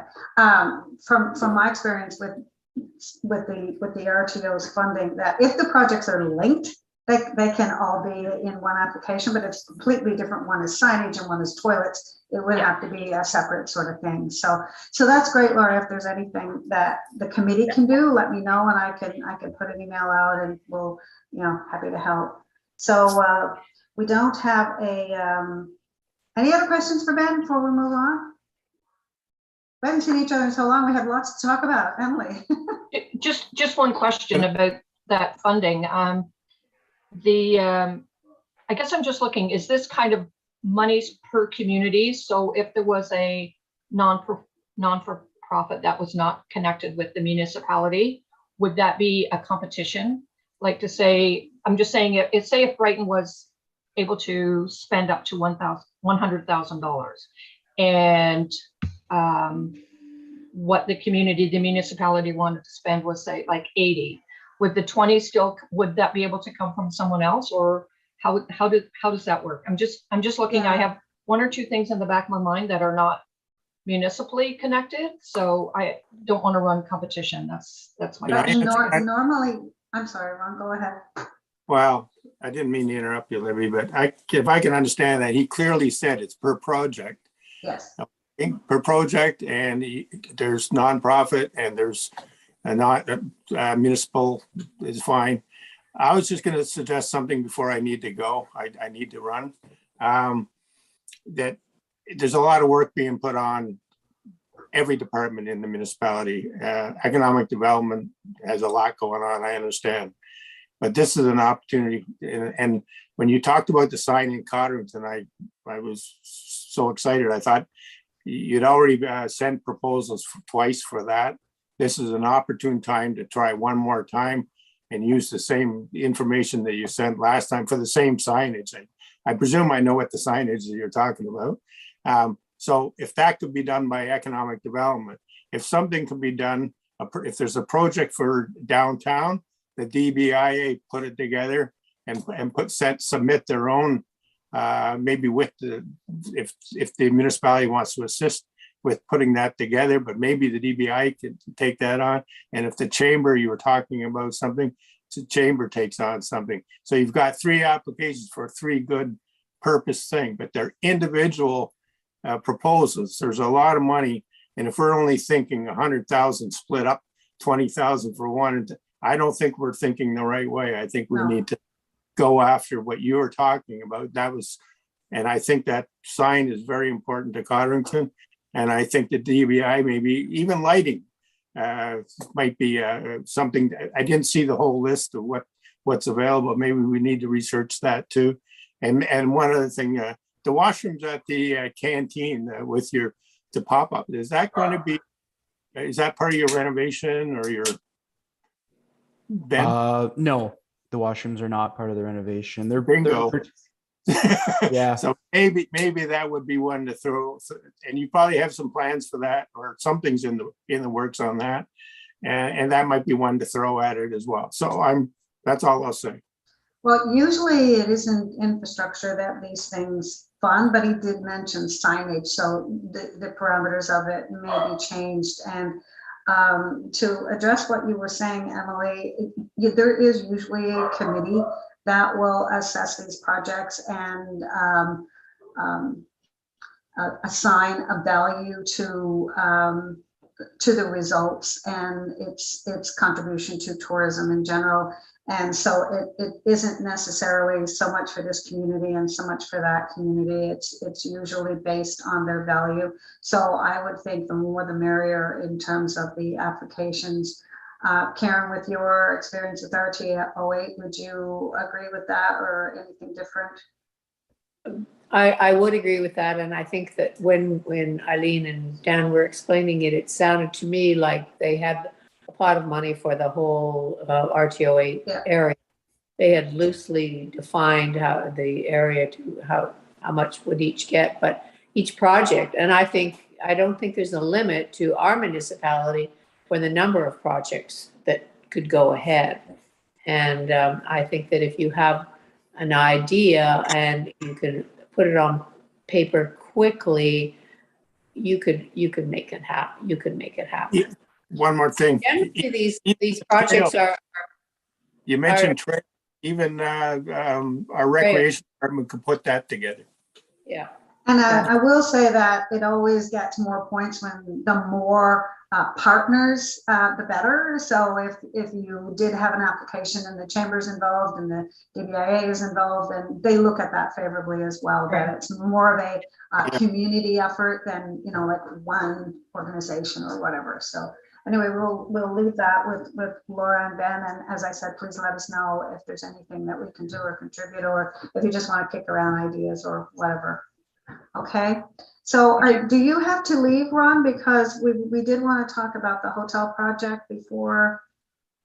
From my experience with the RTO's funding, that if the projects are linked, they can all be in one application, but it's completely different. One is signage and one is toilets. It would have to be a separate sort of thing. So that's great, Laura. If there's anything that the committee can do, let me know, and I can put an email out, and we'll, happy to help. So we don't have any other questions for Ben before we move on? We haven't seen each other in so long. We have lots to talk about, Emily. Just one question about that funding. I guess I'm just looking, is this kind of monies per community? So if there was a non-for-profit that was not connected with the municipality, would that be a competition? Like to say, I'm just saying, if Brighton was able to spend up to $100,000 and what the municipality wanted to spend was, say, like 80, would the 20 still, would that be able to come from someone else, or how does that work? I'm just looking. I have one or two things in the back of my mind that are not municipally connected, so I don't want to run competition. That's my question. Normally, I'm sorry, Ron, go ahead. Well, I didn't mean to interrupt you, Libby, but if I can understand that, he clearly said it's per project. Yes. Per project, and there's nonprofit and there's not municipal is fine. I was just going to suggest something before I need to go. I need to run. That there's a lot of work being put on every department in the municipality. Economic development has a lot going on, I understand. But this is an opportunity. And when you talked about the sign in Codrington, I was so excited. I thought you'd already sent proposals twice for that. This is an opportune time to try one more time and use the same information that you sent last time for the same signage. I presume I know what the signage that you're talking about. So if that could be done by economic development, if something could be done, if there's a project for downtown, the DBIA put it together and submit their own, maybe with if the municipality wants to assist with putting that together, but maybe the DBI could take that on. And if the chamber, you were talking about something, the chamber takes on something. So you've got 3 applications for 3 good purpose things, but they're individual proposals. There's a lot of money. And if we're only thinking 100,000 split up, 20,000 for one, I don't think we're thinking the right way. I think we need to go after what you were talking about. And I think that sign is very important to Codrington. And I think the DBI, maybe even lighting, Might be something that I didn't see the whole list of what's available. Maybe we need to research that too. And one other thing, the washrooms at the canteen with the pop-up, is that going to be, is that part of your renovation or your? Ben? No, the washrooms are not part of the renovation. They're Bingo. Yeah. So maybe that would be one to throw, and you probably have some plans for that, or something's in the works on that, and that might be one to throw at it as well. So that's all I'll say. Well, usually it isn't infrastructure that these things fund, but he did mention signage, so the parameters of it may be changed. And to address what you were saying, Emily, there is usually a committee that will assess these projects and assign a value to the results and its contribution to tourism in general. And so it isn't necessarily so much for this community and so much for that community. It's usually based on their value. So I would think the more the merrier in terms of the applications. Karen, with your experience with RT08, would you agree with that or anything different? I would agree with that. And I think that when Eileen and Dan were explaining it, it sounded to me like they had a pot of money for the whole RT08 area. They had loosely defined how the area to how much would each get, but each project. And I don't think there's a limit to our municipality for the number of projects that could go ahead. And I think that if you have an idea and you can put it on paper quickly, you could make it happen. You could make it happen. Yeah. One more thing. Generally, these projects are. You mentioned trail. Even our recreation department could put that together. Yeah. And I will say that it always gets more points when the more partners, the better. So if you did have an application and the chamber's involved and the DBIA is involved, then they look at that favorably as well. That it's more of a community effort than like one organization or whatever. So anyway, we'll leave that with Laura and Ben. And as I said, please let us know if there's anything that we can do or contribute, or if you just want to kick around ideas or whatever. Okay, so do you have to leave, Ron? Because we did want to talk about the hotel project before.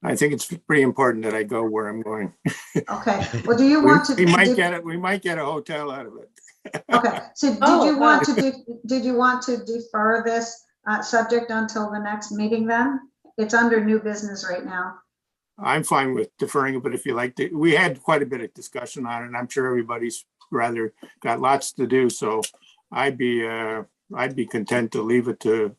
I think it's pretty important that I go where I'm going. Okay, well, do you want to? We might get a hotel out of it. Okay, so did you want to defer this subject until the next meeting then? It's under new business right now. I'm fine with deferring it, but if you like to, we had quite a bit of discussion on it, and I'm sure everybody's rather got lots to do. So I'd be content to leave it to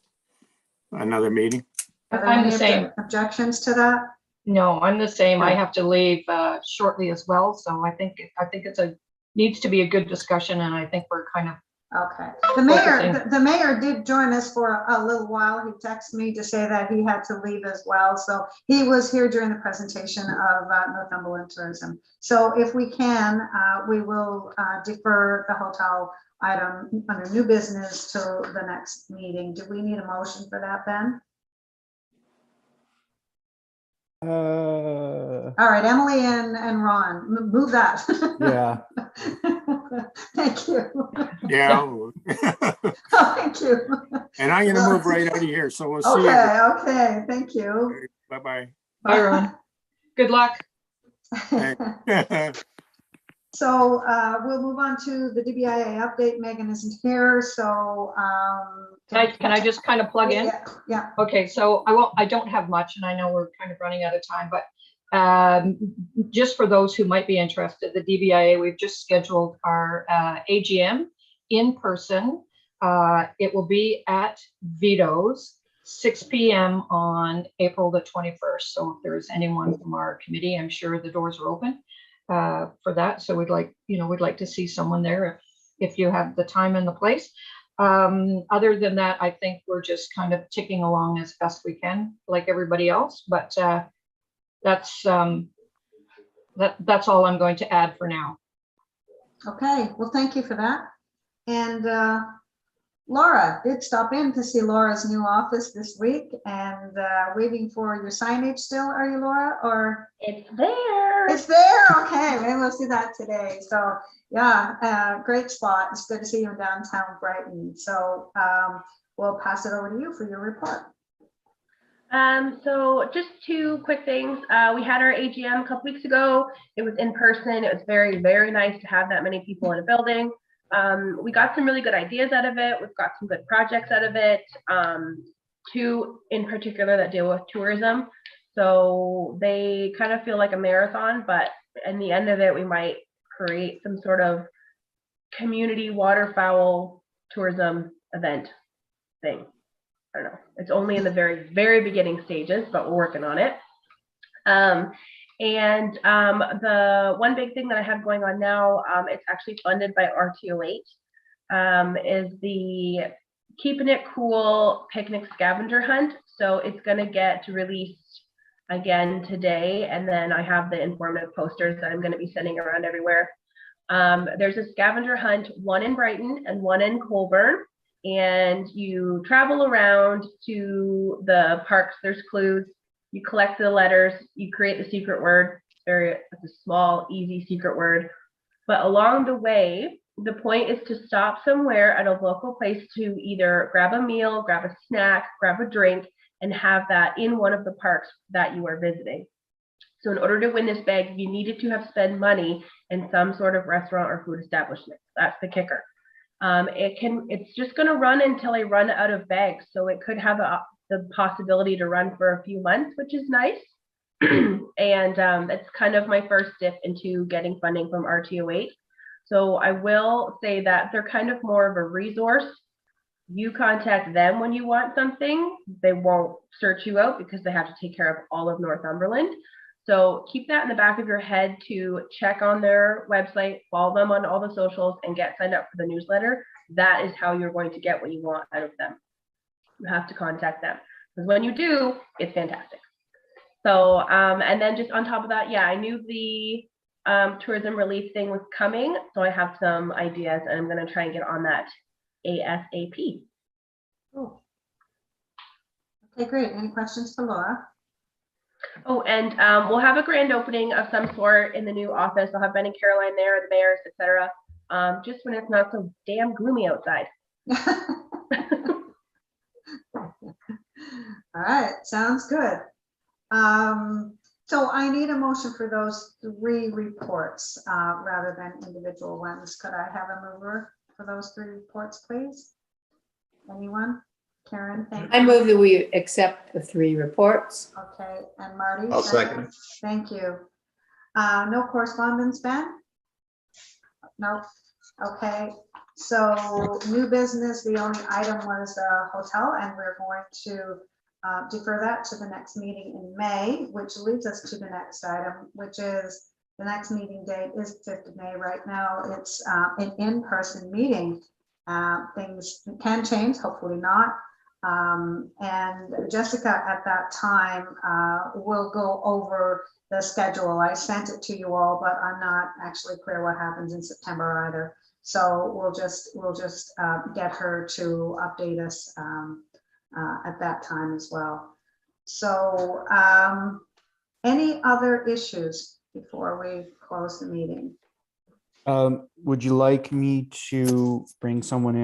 another meeting. Are there I'm any the same. objections to that? No, I'm the same. I have to leave shortly as well. So I think it's needs to be a good discussion, and I think we're kind of. Okay. The mayor did join us for a little while. He texted me to say that he had to leave as well. So he was here during the presentation of Northumberland Tourism. So if we can, we will defer the hotel item under new business till the next meeting. Do we need a motion for that, Ben? All right, Emily and Ron, move that. Yeah. Thank you. Yeah. Thank you. And I'm going to move right out of here. So we'll see you. Okay. Thank you. Bye-bye. Bye, Ron. Good luck. So we'll move on to the DBIA update. Megan isn't here, so Can I just kind of plug in? Yeah. Okay, so I don't have much, and I know we're kind of running out of time, but just for those who might be interested, the DBIA, we've just scheduled our AGM in person. It will be at Vito's, 6 p.m. on April the 21st. So if there's anyone from our committee, I'm sure the doors are open for that. So we'd like to see someone there if you have the time and the place. Other than that, I think we're just kind of ticking along as best we can, like everybody else. But that's all I'm going to add for now. Okay. Well, thank you for that. And Laura did stop in to see Laura's new office this week and waiting for your signage still. Are you, Laura? Or It's there. it's there? Okay, maybe we'll see that today. So yeah, great spot. It's good to see you in downtown Brighton. So we'll pass it over to you for your report. So just two quick things. We had our AGM a couple weeks ago. It was in person. It was very, very nice to have that many people in a building. We got some really good ideas out of it. We've got some good projects out of it. Two in particular that deal with tourism. So they kind of feel like a marathon, but in the end of it, we might create some sort of community waterfowl tourism event thing. I don't know. It's only in the very, very beginning stages, but we're working on it. The one big thing that I have going on now, it's actually funded by RTO8, is the Keeping It Cool picnic scavenger hunt. So it's going to get released again today. And then I have the informative posters that I'm going to be sending around everywhere. There's a scavenger hunt, one in Brighton and one in Colburn. And you travel around to the parks. There's clues. You collect the letters. You create the secret word. It's a small, easy secret word. But along the way, the point is to stop somewhere at a local place to either grab a meal, grab a snack, grab a drink, and have that in one of the parks that you are visiting. So in order to win this bag, you needed to have spent money in some sort of restaurant or food establishment. That's the kicker. It's just going to run until I run out of bags. So it could have the possibility to run for a few months, which is nice. And that's kind of my first dip into getting funding from RTO8. So I will say that they're kind of more of a resource. You contact them when you want something. They won't search you out because they have to take care of all of Northumberland. So keep that in the back of your head to check on their website, follow them on all the socials, and get signed up for the newsletter. That is how you're going to get what you want out of them. You have to contact them, because when you do, it's fantastic. So, and then just on top of that, yeah, I knew the tourism relief thing was coming, so I have some ideas, and I'm going to try and get on that ASAP. Cool. Okay, great. Any questions for Laura? Oh, and we'll have a grand opening of some sort in the new office. I'll have Ben and Caroline there, the mayors, etc. Just when it's not so damn gloomy outside. All right, sounds good. So I need a motion for those 3 reports rather than individual ones. Could I have a mover for those 3 reports, please? Anyone? Karen, thank you. I move that we accept the 3 reports. Okay, and Marty? I'll second it. Thank you. No correspondence, Ben? No. Okay, so new business, the only item was the hotel, and we're going to defer that to the next meeting in May, which leads us to the next item, which is the next meeting date is 5th of May. Right now, it's an in-person meeting. Things can change, hopefully not. And Jessica at that time will go over the schedule. I sent it to you all, but I'm not actually clear what happens in September either. So we'll just get her to update us at that time as well. So any other issues before we close the meeting? Would you like me to bring someone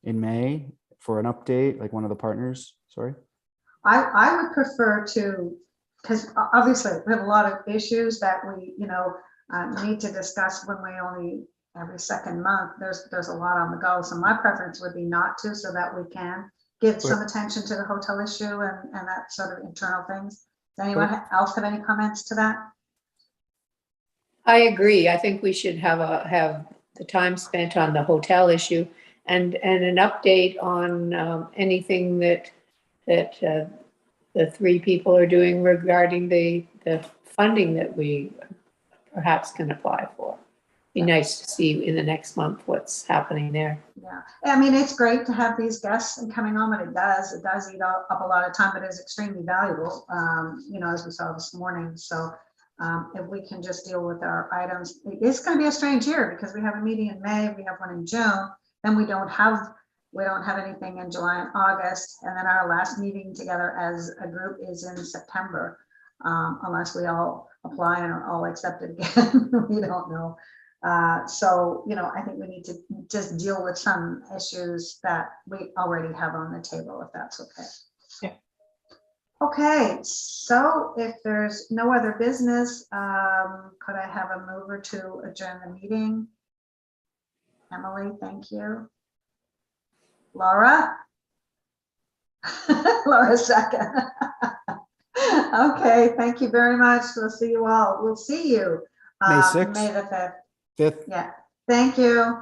in May for an update, like one of the partners? Sorry. I would prefer to, because obviously we have a lot of issues that we, need to discuss when we only every second month. There's a lot on the go. So my preference would be not to, so that we can give some attention to the hotel issue and that sort of internal things. Does anyone else have any comments to that? I agree. I think we should have the time spent on the hotel issue and an update on anything that the 3 people are doing regarding the funding that we perhaps can apply for. Be nice to see in the next month what's happening there. Yeah, I mean, it's great to have these guests and coming on, but it does eat up a lot of time, but it's extremely valuable, as we saw this morning. So if we can just deal with our items, it's going to be a strange year because we have a meeting in May, we have one in June, then we don't have, We don't have anything in July and August, and then our last meeting together as a group is in September, unless we all apply and are all accepted again. We don't know. So, you know, I think we need to just deal with some issues that we already have on the table, if that's okay. Yeah. Okay, so if there's no other business, could I have a mover to adjourn the meeting? Emily, thank you. Laura? Laura second. Okay, thank you very much. We'll see you all. We'll see you May 6th. May the 5th. 5th. Yeah, thank you.